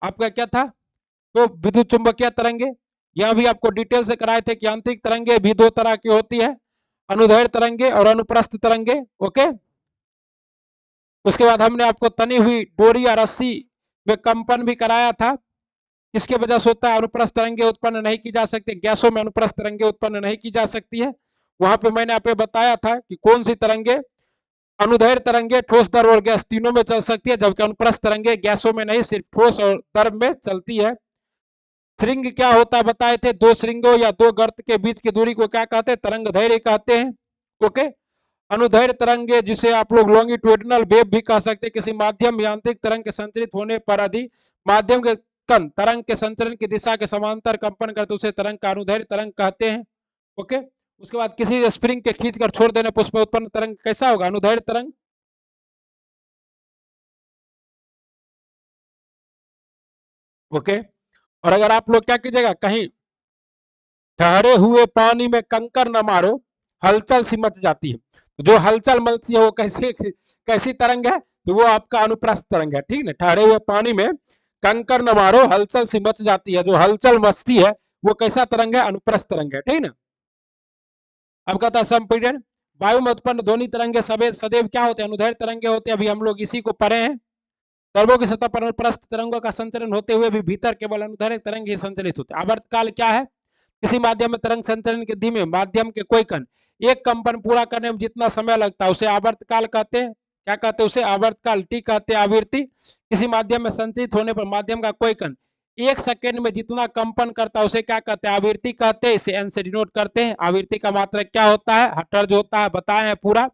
आपका क्या था, तो विद्युत चुंबकीय तरंगे। यह भी आपको डिटेल से कराए थे कि यांत्रिक तरंगे भी 2 तरह की होती है, अनुदैर्ध्य तरंगे और अनुप्रस्थ तरंगे। ओके, उसके बाद हमने आपको तनी हुई डोरी या रस्सी में कंपन भी कराया था, किसके वजह से होता है, अनुप्रस्थ तरंगे उत्पन्न नहीं की जा सकती, गैसों में अनुप्रस्थ तरंगे उत्पन्न नहीं की जा सकती है। वहां पे मैंने आपको बताया था कि कौन सी तरंगे, अनुदैर्ध्य तरंगे ठोस द्रव और गैस तीनों में चल सकती है, जबकि अनुप्रस्थ तरंगे गैसों में नहीं, सिर्फ ठोस और द्रव में चलती है। श्रृंग क्या होता है बताए थे, 2 श्रृंगों या 2 गर्त के बीच की दूरी को क्या कहते हैं, तरंग दैर्घ्य कहते हैं। ओके, अनुदैर्घ्य तरंगे जिसे आप लोग लॉन्गिट्यूडिनल वेव भी कह सकते हैं, किसी माध्यम यांत्रिक तरंग के संचरित होने पर यदि माध्यम के कण तरंग के संचरण की दिशा के समांतर कंपन करते उसे तरंग का अनुदैर्घ्य तरंग कहते हैं। ओके, उसके बाद किसी स्प्रिंग के खींचकर छोड़ देने पर उसमें उत्पन्न तरंग कैसा होगा, अनुदैर्घ्य तरंग। ओके, और अगर आप लोग क्या कीजिएगा, कहीं ठहरे हुए पानी में कंकर न मारो, हलचल सी मच जाती है। तो जो हलचल मचती है वो कैसी कैसी तरंग है, तो वो आपका अनुप्रस्थ तरंग है। ठीक है, ठहरे हुए पानी में कंकर न मारो, हलचल सी मच जाती है, जो हलचल मचती है वो कैसा तरंग है, अनुप्रस्थ तरंग है। ठीक है ना, अब कहता है संपीड़न, वायु में उत्पन्न ध्वनि तरंगे सदैव क्या होते हैं, अनुदैर्घ्य तरंगे होते हैं। अभी हम लोग इसी को पढ़े हैं। द्रवों की सतह पर अनुप्रस्थ तरंगों का संचरण होते हुए भी भीतर केवल अनुदैर्घ्य तरंग ही संचरित होते हैं। आवर्तकाल क्या है, किसी माध्यम में तरंग संचरण के धीमे माध्यम के कोई कण एक कंपन पूरा करने में जितना समय लगता है उसे आवर्तकाल कहते हैं। क्या कहते हैं उसे, आवर्तकाल, टी कहते हैं आवृत्ति। किसी माध्यम में संचरित होने पर माध्यम का कोई कण 1 सेकेंड में जितना कंपन करता है उसे क्या कहते हैं, आवृत्ति कहते हैं। इसे एन से डिनोट करते हैं। आवृत्ति का मात्रा क्या होता है, हर्ट्ज होता है, बताए हैं पूरा।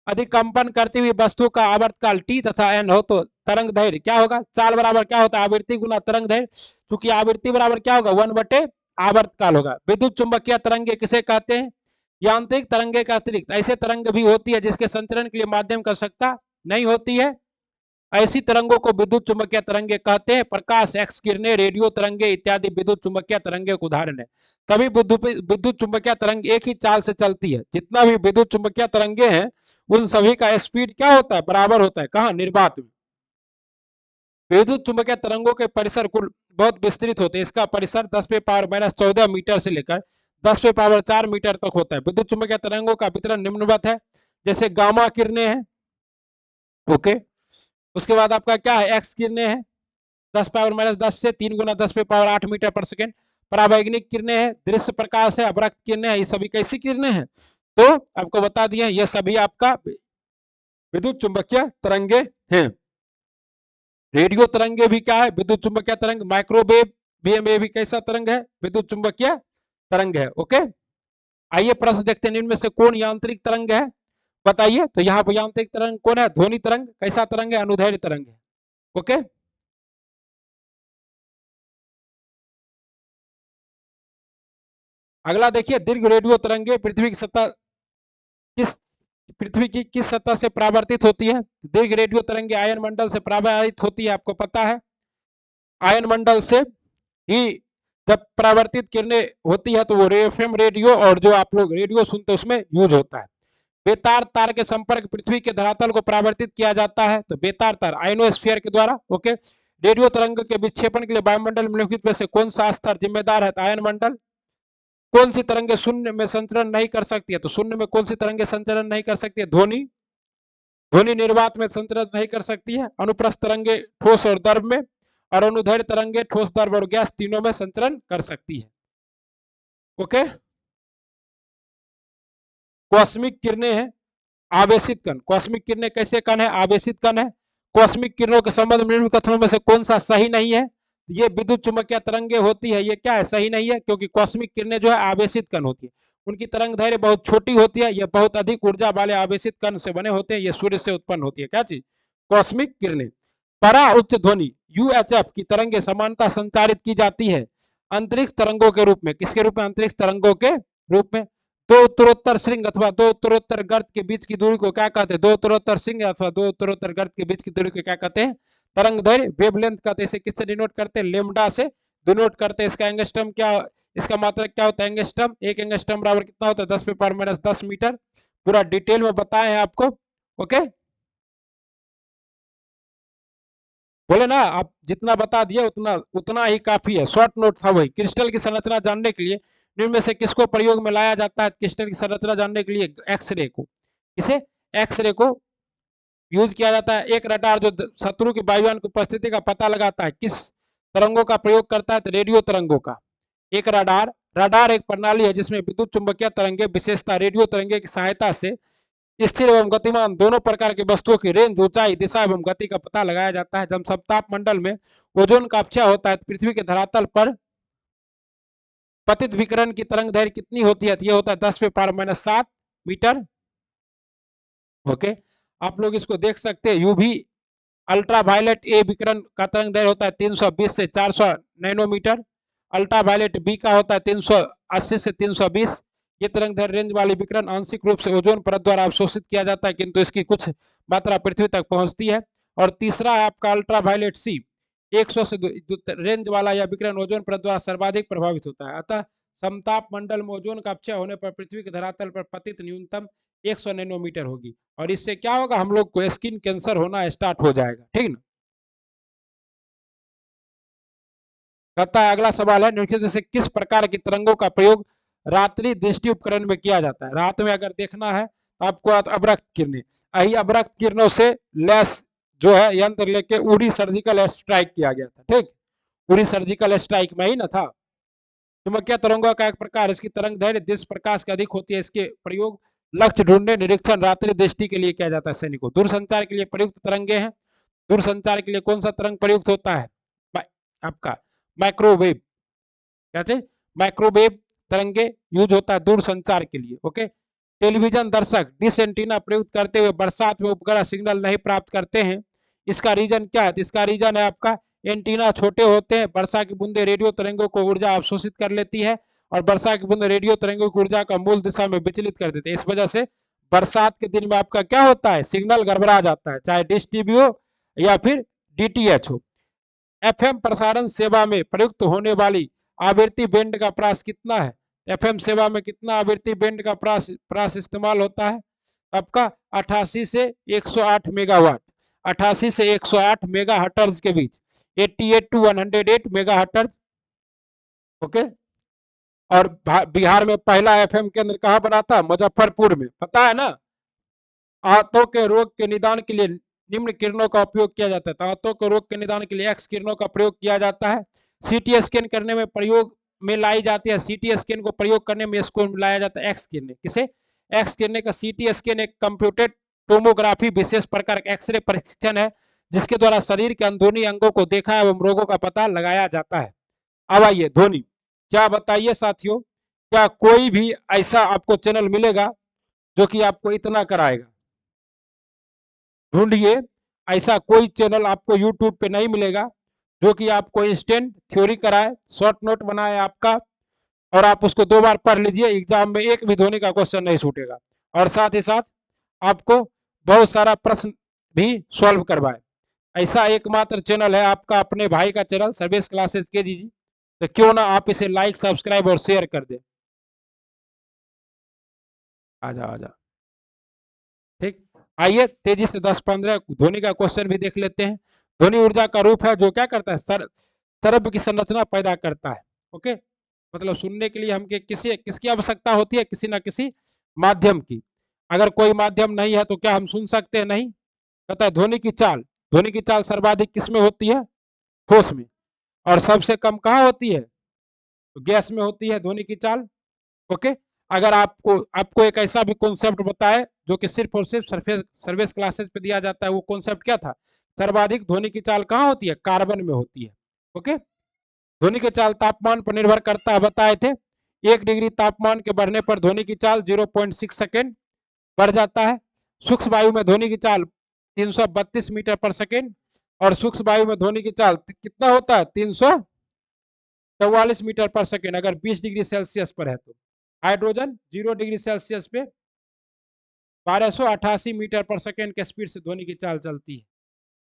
अधिक कंपन करती हुई वस्तु का आवर्तकाल टी तथा एन हो तो तरंग दैर्घ्य क्या होगा, चाल बराबर क्या होता है, आवृत्ति गुना तरंग दैर्घ्य, क्योंकि आवृत्ति बराबर क्या होगा, 1/, आवर्त काल होगा। विद्युत चुंबकीय तरंगे किसे कहते हैं, यांत्रिक तरंगे का अतिरिक्त ऐसे तरंग भी होती है जिसके संचरण के लिए माध्यम की आवश्यकता नहीं होती है, ऐसी तरंगों को विद्युत चुंबकीय तरंगे कहते हैं। प्रकाश, एक्स किरणें, रेडियो तरंगे इत्यादि विद्युत चुंबकीय तरंगे के उदाहरण है। तभी विद्युत चुंबकीय तरंग एक ही चाल से चलती है। जितना भी विद्युत चुंबकीय तरंगे हैं उन सभी का स्पीड क्या होता है, बराबर होता है। कहाँ, निर्वात में। विद्युत चुंबकीय तरंगों के परिसर कुल बहुत विस्तृत होते हैं। इसका परिसर 10⁻⁻14 मीटर से लेकर 10⁻4 मीटर तक होता है। विद्युत चुंबकीय तरंगों का वितरण निम्नवत है, जैसे गामा किरणें हैं, ओके। उसके बाद आपका क्या है, एक्स किरणें हैं 10⁻−10 से 3 × 10⁸ मीटर पर सेकेंड। परावैंगनिक किरणें हैं, दृश्य प्रकाश है, अवरक्त किरणें हैं, ये सभी कैसी किरणें हैं, तो आपको बता दिए ये सभी आपका विद्युत चुंबकीय तरंगे हैं। रेडियो तरंगे भी क्या है, विद्युत चुंबकीय तरंग। माइक्रोवेव भी कैसा तरंग है, विद्युत चुंबकीय तरंग है, ओके। आइए प्रश्न देखते हैं, इनमें से कौन यांत्रिक तरंग है, बताइए। तो यहाँ पर यांत्रिक तरंग कौन है, ध्वनि तरंग। कैसा तरंग है, अनुदैर्घ्य तरंग है, ओके। अगला देखिए, दीर्घ रेडियो तरंगे पृथ्वी की सतह पृथ्वी की किस सतह से परावर्तित होती है। दीर्घ रेडियो तरंगे आयन मंडल से परावर्तित होती है, आपको पता है। आयन मंडल से ही जब परावर्तित किरणें होती है तो वो एफएम रेडियो और जो आप लोग रेडियो सुनते हैं उसमें यूज होता है। बेतार तार के संपर्क पृथ्वी के धरातल को परावर्तित किया जाता है, तो बेतार तार आयनोस्फीयर के द्वारा, ओके। रेडियो तरंग के विक्षेपण के लिए वायुमंडल में निम्नलिखित में से कौन सा स्तर जिम्मेदार है, आयन मंडल। कौन सी तरंगे शून्य में संचरण नहीं कर सकती है, तो शून्य में कौन सी तरंगे संचरण नहीं कर सकती है, ध्वनि। ध्वनि निर्वात में संचरण नहीं कर सकती है। अनुप्रस्थ तरंगे ठोस और द्रव में, और अनुदैर्घ्य तरंगे ठोस, द्रव और गैस तीनों में संचरण कर सकती है, ओके। कॉस्मिक किरणें हैं, आवेशित कण। कॉस्मिक किरणें कैसे कण है, आवेशित कण है। कॉस्मिक किरणों के संबंध में निम्न कथनों में से कौन सा सही नहीं है, ये विद्युत चुंबकीय तरंगे होती है, ये क्या है, सही नहीं है, क्योंकि कॉस्मिक किरणें जो है आवेशित कण होती है, उनकी तरंग दैर्घ्य बहुत छोटी होती है, ये बहुत अधिक ऊर्जा वाले आवेशित कण से बने होते हैं, ये सूर्य से उत्पन्न होती है, क्या चीज, कॉस्मिक किरणें। परा उच्च ध्वनि यूएचएफ की तरंगे समानता संचारित की जाती है अंतरिक्ष तरंगों के रूप में। किसके रूप में, अंतरिक्ष तरंगों के रूप में। दो उत्तरोत्तर श्रृंग अथवा दो उत्तरोत्तर गर्त के बीच की दूरी को क्या कहते हैं, दो उत्तरोत्तर श्रृंग अथवा दो उत्तरोत्तर गर्त के बीच की दूरी को क्या कहते हैं, तरंग दैर्घ्य, वेवलेंथ कहते हैं। इसे किससे डिनोट करते हैं, लेमडा से डिनोट करते हैं। इसका एंगस्ट्रम क्या, इसका मात्रक क्या होता है, एंगस्ट्रम। एक एंगस्ट्रम बराबर कितना होता है, 10⁻−10 मीटर। पूरा डिटेल में बताए हैं आपको, ओके। बोले ना, आप जितना बता दिए उतना उतना ही काफी है, शॉर्ट नोट था वही। क्रिस्टल की संरचना जानने के लिए निम्न में से किसको प्रयोग में लाया जाता है, क्रिस्टल की संरचना जानने के लिए एक्सरे को, किसे, एक्सरे को यूज किया जाता है। एक रडार जो शत्रु की वायुयान की उपस्थिति का पता लगाता है, किस तरंगों का प्रयोग करता है, तो रेडियो तरंगों का। एक रडार, रडार एक प्रणाली है जिसमें विद्युत चुंबकीय तरंगे, विशेषता रेडियो तरंगे की सहायता से स्थिर एवं गतिमान दोनों प्रकार की वस्तुओं की रेंज, ऊंचाई, दिशा एवं गति का पता लगाया जाता है। जब समताप मंडल में ओजोन का अपक्षय होता है तो पृथ्वी के धरातल पर पतित विकिरण की तरंग दैर्घ्य कितनी होती है, यह होता है 10⁻⁷ मीटर, ओके। आप लोग इसको देख सकते हैं, यूवी अल्ट्रावायलेट ए विकिरण का तरंग दैर्घ्य होता है 320 से 400 नैनोमीटर। अल्ट्रावायलेट बी का होता है 380 से 320। ये तरंग दैर्घ्य रेंज वाली विकिरण आंशिक रूप से ओजोन परत द्वारा अवशोषित किया जाता है, किंतु इसकी कुछ मात्रा पृथ्वी तक पहुंचती है। और तीसरा है आपका अल्ट्रावायलेट सी, 100 से रेंज वाला यह विकिरण ओजोन परत द्वारा सर्वाधिक प्रभावित होता है। अतः समताप मंडल में ओजोन का अपक्षय होने पर पृथ्वी के धरातल पर पतित न्यूनतम 100 नैनोमीटर होगी, और इससे क्या होगा, हम लोग को स्किन कैंसर होना स्टार्ट हो जाएगा, ठीक ना। कहता है अगला सवाल है, निम्नलिखित में से किस प्रकार की तरंगों का प्रयोग रात्रि दृष्टि उपकरण में किया जाता है। रात में अगर देखना है तो आपको अवरक्त किरणें, यही अवरक्त किरणों से लैस जो है यंत्र लेके उड़ी सर्जिकल स्ट्राइक किया गया था, ठीक। उड़ी सर्जिकल स्ट्राइक में ही ना था। चुंबकीय तरंगों का एक प्रकार, इसकी तरंग दैर्घ्य जिस प्रकाश का अधिक होती है, इसके प्रयोग लक्ष्य ढूंढने, निरीक्षण, रात्रि दृष्टि के लिए किया जाता है। सैनिकों, दूरसंचार के लिए प्रयुक्त तरंगे हैं। दूरसंचार के लिए कौन सा तरंग प्रयुक्त होता है, आपका माइक्रोवेव, क्या थे, माइक्रोवेव तरंगे यूज होता है दूरसंचार के लिए, ओके। टेलीविजन दर्शक डिश एंटीना प्रयुक्त करते हुए बरसात में उपग्रह सिग्नल नहीं प्राप्त करते हैं, इसका रीजन क्या है? तो इसका रीजन है आपका एंटीना छोटे होते हैं, वर्षा की बूंदे रेडियो तरंगों को ऊर्जा अवशोषित कर लेती है और वर्षा की बूंदे रेडियो तरंगों की ऊर्जा का मूल दिशा में विचलित कर देते हैं। इस वजह से बरसात के दिन में आपका क्या होता है? सिग्नल गड़बड़ा जाता है, चाहे डिश टीवी हो या फिर डीटीएच हो। एफएम प्रसारण सेवा में प्रयुक्त होने वाली आवृत्ति बैंड का प्रास कितना है? एफएम सेवा में कितना आवृत्ति बैंड का प्रास इस्तेमाल होता है? आपका 88 से 108 मेगावाट, 88 से 108 मेगा हर्ट्ज के बीच, 88 टू 108 मेगा हर्ट्ज। ओके। और बिहार में पहला एफएम केंद्र कहाँ बना था? मुजफ्फरपुर में, पता है ना। आंतों के रोग के निदान के लिए निम्न किरणों का उपयोग किया जाता है। तो आंतों के रोग के निदान के लिए एक्स किरणों का प्रयोग किया जाता है। सीटी स्कैन करने में प्रयोग में लाई जाती है, सीटी स्कैन को प्रयोग करने में इसको लाया जाता है एक्स किरणें। किसे? एक्स किरणें का सीटी स्कैन एक कंप्यूटेड टोमोग्राफी विशेष प्रकार का एक्सरे परीक्षण है जिसके द्वारा शरीर के अंदरूनी अंगों को देखा एवं रोगों का पता लगाया जाता है। अब आइए ध्वनि, क्या बताइए साथियों, क्या कोई भी ऐसा आपको चैनल मिलेगा जो कि आपको इतना कराएगा? ढूंढिए, ऐसा कोई चैनल आपको यूट्यूब पे नहीं मिलेगा जो कि आपको इंस्टेंट थ्योरी कराए, शॉर्ट नोट बनाए आपका, और आप उसको 2 बार पढ़ लीजिए, एग्जाम में एक भी धोनी का क्वेश्चन नहीं छूटेगा, और साथ ही साथ आपको बहुत सारा प्रश्न भी सॉल्व करवाए। ऐसा एकमात्र चैनल है आपका अपने भाई का चैनल सर्वेश क्लासेस के जी। तो क्यों ना आप इसे लाइक, सब्सक्राइब और शेयर कर दे। आजा आजा, ठीक। आइए तेजी से 10-15 ध्वनि का क्वेश्चन भी देख लेते हैं। ध्वनि ऊर्जा का रूप है जो क्या करता है? तरंग की संरचना पैदा करता है। ओके, मतलब सुनने के लिए हम किसकी आवश्यकता होती है? किसी ना किसी माध्यम की। अगर कोई माध्यम नहीं है तो क्या हम सुन सकते हैं? नहीं। कहता है ध्वनि की चाल, ध्वनि की चाल सर्वाधिक किस में होती है? ठोस में। और सबसे कम कहाँ होती है? तो गैस में होती है ध्वनि की चाल। ओके। अगर आपको एक ऐसा भी कॉन्सेप्ट बताए जो कि सिर्फ और सिर्फ सर्विस क्लासेस पे दिया जाता है, वो कॉन्सेप्ट क्या था? सर्वाधिक ध्वनि की चाल कहाँ होती है? कार्बन में होती है। ओके। ध्वनि की चाल तापमान पर निर्भर करता है, बताए थे। 1 डिग्री तापमान के बढ़ने पर ध्वनि की चाल 0.6 सेकेंड बढ़ जाता है। सूक्ष्म वायु में ध्वनि की चाल 332 मीटर पर सेकेंड, और सूक्ष्म वायु में ध्वनि की चाल कितना होता है? 344 मीटर पर सेकेंड अगर 20 डिग्री सेल्सियस पर है तो। हाइड्रोजन 0 डिग्री सेल्सियस पे 1288 मीटर पर सेकेंड के स्पीड से ध्वनि की चाल चलती है।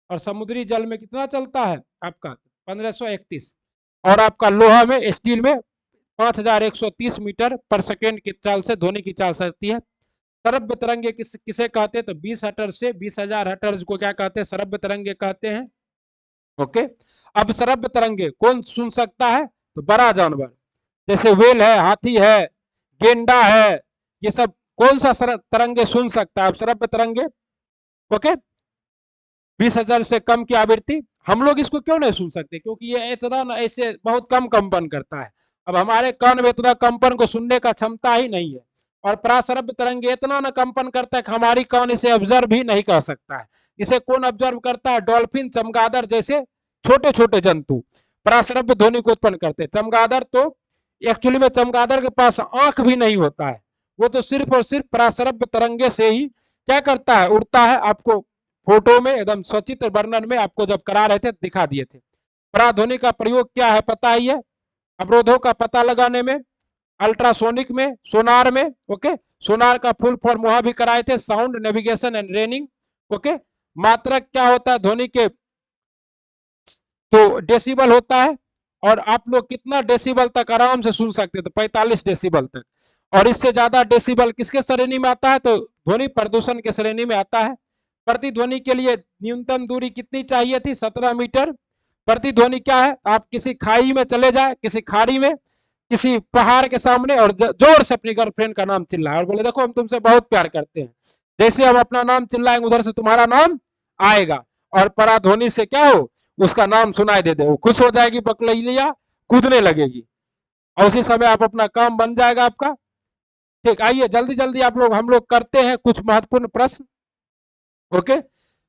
और समुद्री जल में कितना चलता है आपका? 1531। और आपका लोहा में, स्टील में 5130 मीटर पर सेकेंड की चाल से ध्वनि की चाल चलती है। श्रव्य तरंगे किसे कहते हैं? तो 20 हर्ट्ज से 20,000 हर्ट्ज को क्या कहते हैं? श्रव्य तरंगे कहते हैं। ओके। अब श्रव्य तरंगे कौन सुन सकता है? तो बड़ा जानवर, जैसे व्हेल है, हाथी है, गेंडा है, ये सब कौन सा तरंगे सुन सकता है? श्रव्य तरंगे। ओके। 20,000 से कम की आवृत्ति हम लोग इसको क्यों नहीं सुन सकते? क्योंकि ये इतना ऐसे बहुत कम कंपन करता है। अब हमारे कान में इतना कंपन को सुनने का क्षमता ही नहीं है। और पराश्रव्य तरंगे इतना न कंपन करता है कि हमारी कान इसे ऑब्जर्व ही नहीं कर सकता है। इसे कौन ऑब्जर्व करता है? डॉल्फिन, चमगादड़ जैसे छोटे छोटे जंतु पराश्रव्य ध्वनि को उत्पन्न करते हैं। चमगादड़ तो एक्चुअली में चमगादड़ के पास आंख भी नहीं होता है, वो तो सिर्फ और सिर्फ पराश्रव्य तरंगे से ही क्या करता है? उड़ता है। आपको फोटो में एकदम सचित्र वर्णन में आपको जब करा रहे थे दिखा दिए थे। पराध्वनि का प्रयोग क्या है पता ही है? अवरोधों का पता लगाने में, अल्ट्रासोनिक में, सोनार में। ओके। सोनार का फुल फॉर्म वहां भी कराए थे, sound navigation and ranging. Okay. मात्रक क्या होता है ध्वनि के? तो डेसिबल होता है। और आप लोग कितना डेसिबल तक आराम से सुन सकते हैं? तो 45 डेसिबल तक। और इससे ज्यादा डेसिबल किसके श्रेणी में आता है? तो ध्वनि प्रदूषण के श्रेणी में आता है। प्रतिध्वनि के लिए न्यूनतम दूरी कितनी चाहिए थी? 17 मीटर। प्रतिध्वनि क्या है? आप किसी खाई में चले जाए, किसी खाड़ी में, किसी पहाड़ के सामने, और जोर से अपनी गर्लफ्रेंड का नाम चिल्लाए और बोले देखो हम तुमसे बहुत प्यार करते हैं। जैसे हम अपना नाम चिल्लाएंगे उधर से तुम्हारा नाम आएगा, और पराध्वनि से क्या हो? उसका नाम सुनाई दे दे, वो खुश हो जाएगी, बकलैया कूदने लगेगी, और उसी समय आप अपना काम बन जाएगा आपका। ठीक। आइए जल्दी जल्दी हम लोग करते हैं कुछ महत्वपूर्ण प्रश्न। ओके।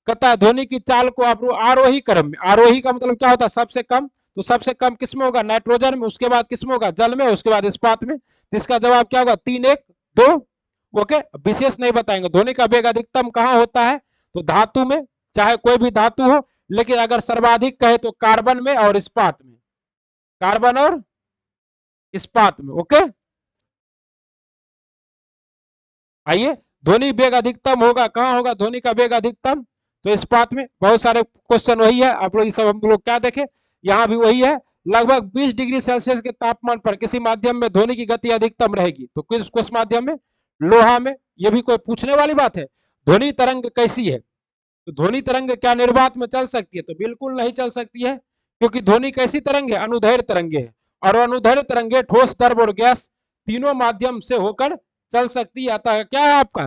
कहता है ध्वनि की चाल को आप आरोही क्रम में, आरोही का मतलब क्या होता है? सबसे कम। तो सबसे कम किसमें होगा? नाइट्रोजन में। उसके बाद किसमें होगा? जल में। उसके बाद इस्पात में। तो इसका जवाब क्या होगा? 3, 1, 2। ओके। विशेष नहीं बताएंगे। ध्वनि का वेग अधिकतम कहाँ होता है? तो धातु में, चाहे कोई भी धातु हो, लेकिन अगर सर्वाधिक कहे तो कार्बन में और इस्पात में, कार्बन और इस्पात में। ओके, आइए, ध्वनि वेग अधिकतम होगा, कहां होगा ध्वनि का वेग अधिकतम? तो इस्पात में। बहुत सारे क्वेश्चन वही है, आप लोग ये सब हम लोग क्या देखें, यहाँ भी वही है। लगभग 20 डिग्री सेल्सियस के तापमान पर किसी माध्यम में ध्वनि की गति अधिकतम रहेगी, तो किस माध्यम में? लोहा में। ये भी कोई पूछने वाली बात है? ध्वनि तरंग कैसी है? तो ध्वनि तरंग क्या निर्वात में चल सकती है? तो बिल्कुल नहीं चल सकती है, क्योंकि ध्वनि कैसी तरंग है? अनुदैर्घ्य तरंगे है, और अनुदैर्घ्य तरंगे ठोस, द्रव और गैस तीनों माध्यम से होकर चल सकती है। अतः क्या है आपका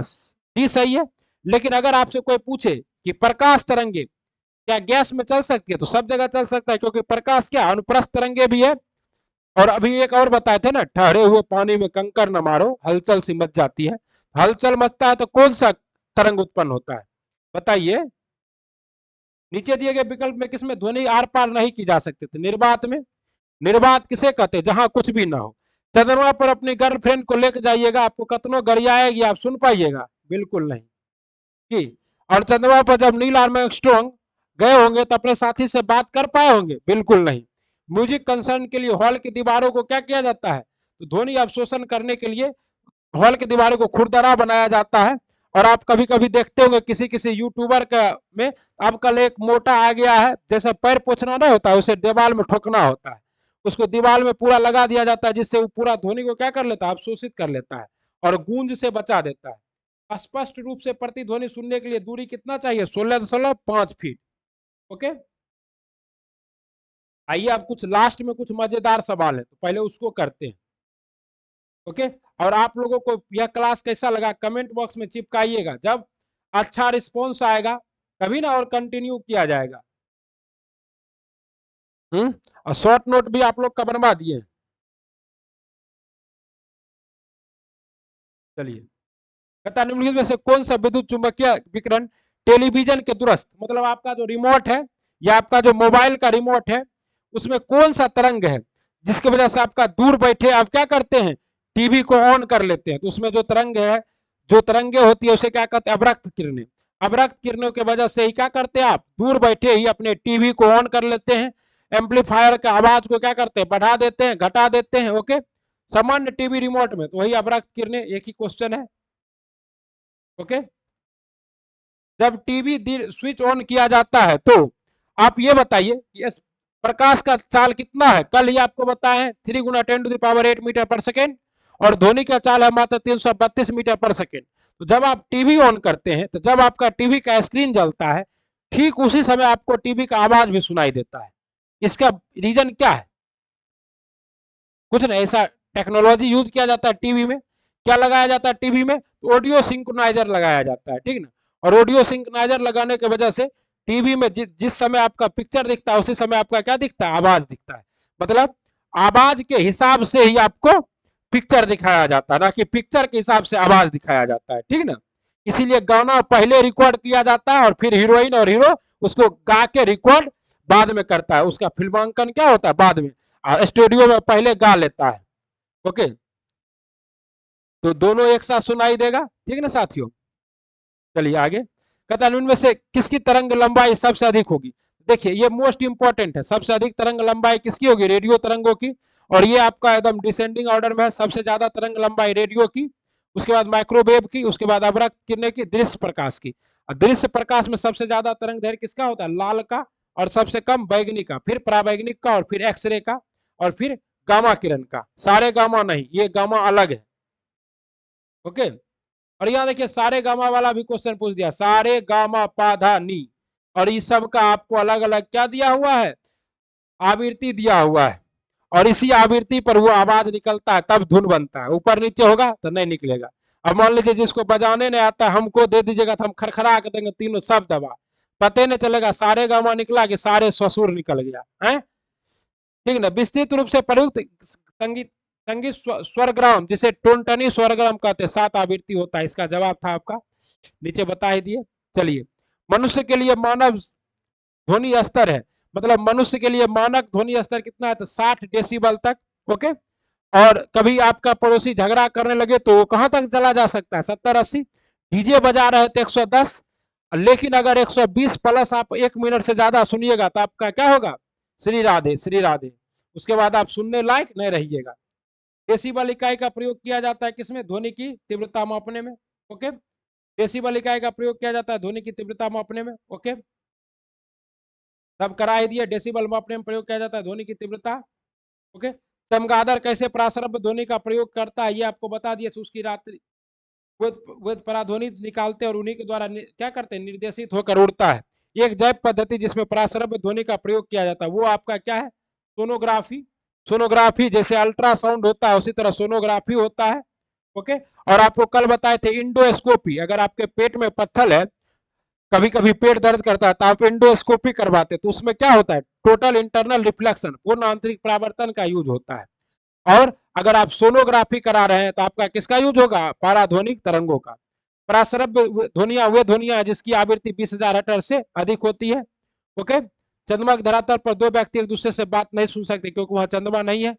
डी सही है। लेकिन अगर आपसे कोई पूछे कि प्रकाश तरंगे क्या गैस में चल सकती है, तो सब जगह चल सकता है, क्योंकि प्रकाश क्या अनुप्रस्थ तरंगे भी है। और अभी एक और बताए थे ना, ठहरे हुए पानी में कंकर न मारो, हलचल सी मच जाती है। हलचल मचता है तो कौन सा तरंग उत्पन्न होता है? बताइए। नीचे दिए गए विकल्प में किसमें ध्वनि आर पार नहीं की जा सकती थी? निर्वात में। निर्वात किसे कहते हैं? जहां कुछ भी ना हो। चंद्रमा पर अपनी गर्लफ्रेंड को लेकर जाइएगा, आपको कतनो गरियाएगी, आप सुन पाइएगा? बिल्कुल नहीं। कि और चंद्रमा पर जब नील आर्मस्ट्रांग गए होंगे तो अपने साथी से बात कर पाए होंगे? बिल्कुल नहीं। म्यूजिक कंसर्न के लिए हॉल की दीवारों को क्या किया जाता है? तो ध्वनि अवशोषण करने के लिए हॉल की दीवारों को खुरदरा बनाया जाता है। और आप कभी कभी देखते होंगे किसी किसी यूट्यूबर का में अब कल एक मोटा आ गया है, जैसे पैर पोछना नहीं होता है, उसे दीवार में ठोकना होता है, उसको दीवार में पूरा लगा दिया जाता है, जिससे वो पूरा ध्वनि को क्या कर लेता है? अवशोषित कर लेता है और गूंज से बचा देता है। स्पष्ट रूप से प्रतिध्वनि सुनने के लिए दूरी कितना चाहिए? 16.5 फीट। ओके, आइए अब कुछ लास्ट में कुछ मजेदार सवाल है, तो पहले उसको करते हैं। ओके, और आप लोगों को यह क्लास कैसा लगा कमेंट बॉक्स में चिपकाइएगा। जब अच्छा रिस्पॉन्स आएगा तभी ना और कंटिन्यू किया जाएगा। और शॉर्ट नोट भी आप लोग का बनवा दिए। चलिए, निम्नलिखित में से कौन सा विद्युत चुंबकीय विकिरण टेलीविजन के दुरस्थ, मतलब आपका जो रिमोट है या आपका जो मोबाइल का रिमोट है, उसमें कौन सा तरंग है जिसकी वजह से आपका दूर बैठे आप क्या करते हैं? टीवी को ऑन कर लेते हैं। तो उसमें जो तरंग है, जो तरंगे होती है, उसे क्या कहते हैं? अवरक्त किरणें। अवरक्त किरणों की वजह से ही क्या करते हैं? आप दूर बैठे ही अपने टीवी को ऑन कर लेते हैं, एम्पलीफायर के आवाज को क्या करते हैं? बढ़ा देते हैं, घटा देते हैं। ओके, सामान्य टीवी रिमोट में तो वही अवरक्त किरणें। एक ही क्वेश्चन है। ओके, जब टीवी स्विच ऑन किया जाता है तो आप ये बताइए कि प्रकाश का चाल कितना है? कल ही आपको बताया है 3 गुना 10⁸ मीटर पर सेकेंड, और ध्वनि का चाल है मात्र 332 मीटर पर सेकेंड। तो जब आप टीवी ऑन करते हैं, तो जब आपका टीवी का स्क्रीन जलता है, ठीक उसी समय आपको टीवी का आवाज भी सुनाई देता है। इसका रीजन क्या है? कुछ नहीं, ऐसा टेक्नोलॉजी यूज किया जाता है टीवी में। क्या लगाया जाता है टीवी में? ऑडियो सिंक्रोनाइजर लगाया जाता है, ठीक ना। और ऑडियो सिंक्रोनाइजर लगाने की वजह से टीवी में जिस समय आपका पिक्चर दिखता है, उसी समय आपका क्या दिखता है? आवाज दिखता है। मतलब आवाज के हिसाब से ही आपको पिक्चर दिखाया जाता है, ना कि पिक्चर के हिसाब से आवाज दिखाया जाता है, ठीक ना। इसीलिए गाना पहले रिकॉर्ड किया जाता है और फिर हीरोइन और हीरो उसको गा के रिकॉर्ड बाद में करता है। उसका फिल्मांकन क्या होता है? बाद में। स्टूडियो में पहले गा लेता है। ओके, तो दोनों एक साथ सुनाई देगा, ठीक ना साथियों। चलिए आगे, कहता है इनमें से किसकी तरंग लंबाई सबसे अधिक होगी? देखिए, ये मोस्ट इंपॉर्टेंट है। सबसे अधिक तरंग लंबाई किसकी होगी? रेडियो तरंगों की। और ये आपका एकदम डिसेंडिंग ऑर्डर में है। सबसे ज्यादा तरंग लंबाई रेडियो की, उसके बाद माइक्रोवेव की, उसके बाद अवरक्त किरणें की, दृश्य प्रकाश की। दृश्य प्रकाश में सबसे ज्यादा तरंग दैर्घ्य किसका होता है? लाल का। और सबसे कम बैगनी का, फिर पराबैंगनिक का, और फिर एक्सरे का, और फिर गामा किरण का। सारे गामा नहीं, ये गामा अलग है। ओके, और यहाँ देखिए सारे गामा वाला भी क्वेश्चन पूछ दिया, सारे गामा पाधा नी। और इस सब का आपको अलग अलग क्या दिया हुआ है? आवृत्ति दिया हुआ है। और इसी आवृत्ति पर वो आवाज निकलता है, तब धुन बनता है। ऊपर नीचे होगा तो नहीं निकलेगा। अब मान लीजिए जिसको बजाने नहीं आता, हमको दे दीजिएगा तो हम खरखरा कर देंगे तीनों सब दबा, पता नहीं चलेगा सारे गामा निकला कि सारे ससुर निकल गया है, ठीक ना। विस्तृत रूप से प्रयुक्त संगीत संगीत स्वरग्राम, जिसे टोनटनी स्वरग्राम कहते हैं, 7 आवृत्ति होता है। इसका जवाब था आपका, नीचे बता ही दिए। चलिए, मनुष्य के लिए मानव ध्वनि स्तर है, मतलब मनुष्य के लिए मानक ध्वनि स्तर कितना है? तो 60 डेसिबल तक। ओके, और कभी आपका पड़ोसी झगड़ा करने लगे तो वो कहां तक चला जा सकता है? 70-80। डीजे बजा रहे तो 110, लेकिन अगर 120 प्लस आप 1 मिनट से ज्यादा सुनिएगा तो आपका क्या होगा, श्री राधे श्री राधे, उसके बाद आप सुनने लायक नहीं रहिएगा। डेसिबल इकाई का प्रयोग किया जाता है किसमें, ध्वनि की तीव्रता मापने में। ओके, डेसिबल इकाई का प्रयोग किया जाता है ध्वनि की तीव्रता मापने में। ओके, तब करा ही दिए, डेसिबल मापने में प्रयोग किया जाता है ध्वनि की तीव्रता। ओके, चमगादड़ कैसे प्रासरभ ध्वनि का प्रयोग करता है ये आपको बता दिए, उसकी रात्रि वेद पराध्वनि निकालते और उन्हीं के द्वारा क्या करते हैं, निर्देशित होकर उड़ता है। एक जैव पद्धति जिसमें प्रासरभ ध्वनि का प्रयोग किया जाता है वो आपका क्या है, सोनोग्राफी। सोनोग्राफी जैसे अल्ट्रासाउंड होता है उसी तरह सोनोग्राफी होता है। ओके, और आपको कल बताए थे इंडोस्कोपी, अगर आपके पेट में पत्थर है, कभी कभी पेट दर्द करता है तो आप इंडोस्कोपी करवाते, तो उसमें क्या होता है, टोटल इंटरनल रिफ्लेक्शन, पूर्ण आंतरिक परावर्तन का यूज होता है। और अगर आप सोनोग्राफी करा रहे हैं तो आपका किसका यूज होगा, पाराध्वनिक तरंगों का। प्रासरभ ध्वनिया वे ध्वनिया जिसकी आवृत्ति 20,000 हर्ट्ज से अधिक होती है। ओके, चंद्रमा की धरातल पर दो व्यक्ति एक दूसरे से बात नहीं सुन सकते क्योंकि वहां चंद्रमा नहीं है।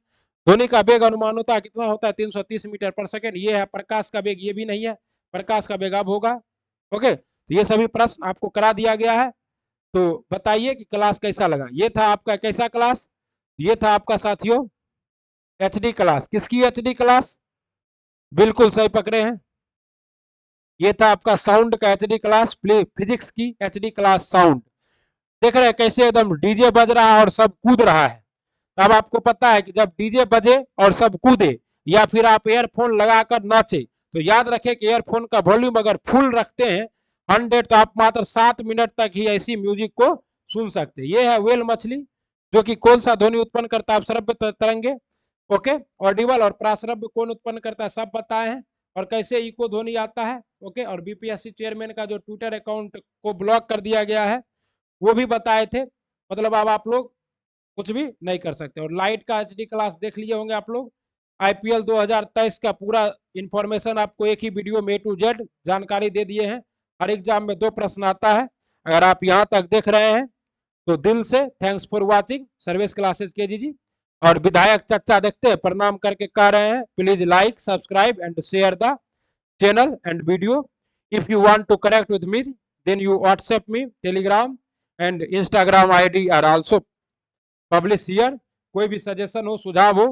ध्वनि का वेग अनुमान होता है कितना होता है, 330 मीटर पर सेकेंड। ये है प्रकाश का वेग, ये भी नहीं है, प्रकाश का वेग अब होगा। ओके, तो ये सभी प्रश्न आपको करा दिया गया है। तो बताइए कि क्लास कैसा लगा। ये था आपका कैसा क्लास, ये था आपका साथियों एचडी क्लास। किसकी एचडी क्लास, बिल्कुल सही पकड़े हैं, ये था आपका साउंड का एचडी क्लास, फिजिक्स की एचडी क्लास साउंड। देख रहे हैं कैसे एकदम डीजे बज रहा है और सब कूद रहा है। तब आपको पता है कि जब डीजे बजे और सब कूदे या फिर आप ईयरफोन लगाकर नाचे, तो याद रखें कि ईयरफोन का वॉल्यूम अगर फुल रखते हैं 100, तो आप मात्र 7 मिनट तक ही ऐसी म्यूजिक को सुन सकते हैं। ये है व्हेल मछली, जो कि कौन सा ध्वनि उत्पन्न करता है, श्रव्य तरंगे। ओके, ऑडिबल और प्राश्रव्य कौन उत्पन्न करता है सब बताए हैं, और कैसे इको ध्वनि आता है। ओके, और बीपीएससी चेयरमैन का जो ट्विटर अकाउंट को ब्लॉक कर दिया गया है वो भी बताए थे। मतलब अब आप लोग कुछ भी नहीं कर सकते। और लाइट का एचडी क्लास देख लिए होंगे आप लोग, आईपीएल 2023 का पूरा इंफॉर्मेशन आपको एक ही वीडियो में A to Z जानकारी दे दिए हैं। हर एग्जाम में 2 प्रश्न आता है। अगर आप यहाँ तक देख रहे हैं तो दिल से thanks for watching service classes KG ji. और विधायक चच्चा देखते हैं, प्रणाम करके कह रहे हैं, please like subscribe and share the channel and video. If you want to connect with me then you WhatsApp me, Telegram and Instagram ID are also publish here. कोई भी सजेशन हो, सुझाव हो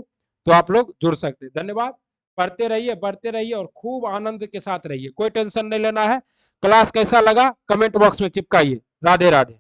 तो आप लोग जुड़ सकते हैं। धन्यवाद, पढ़ते रहिए, बढ़ते रहिए और खूब आनंद के साथ रहिए, कोई टेंशन नहीं लेना है। क्लास कैसा लगा कमेंट बॉक्स में चिपकाइए। राधे राधे।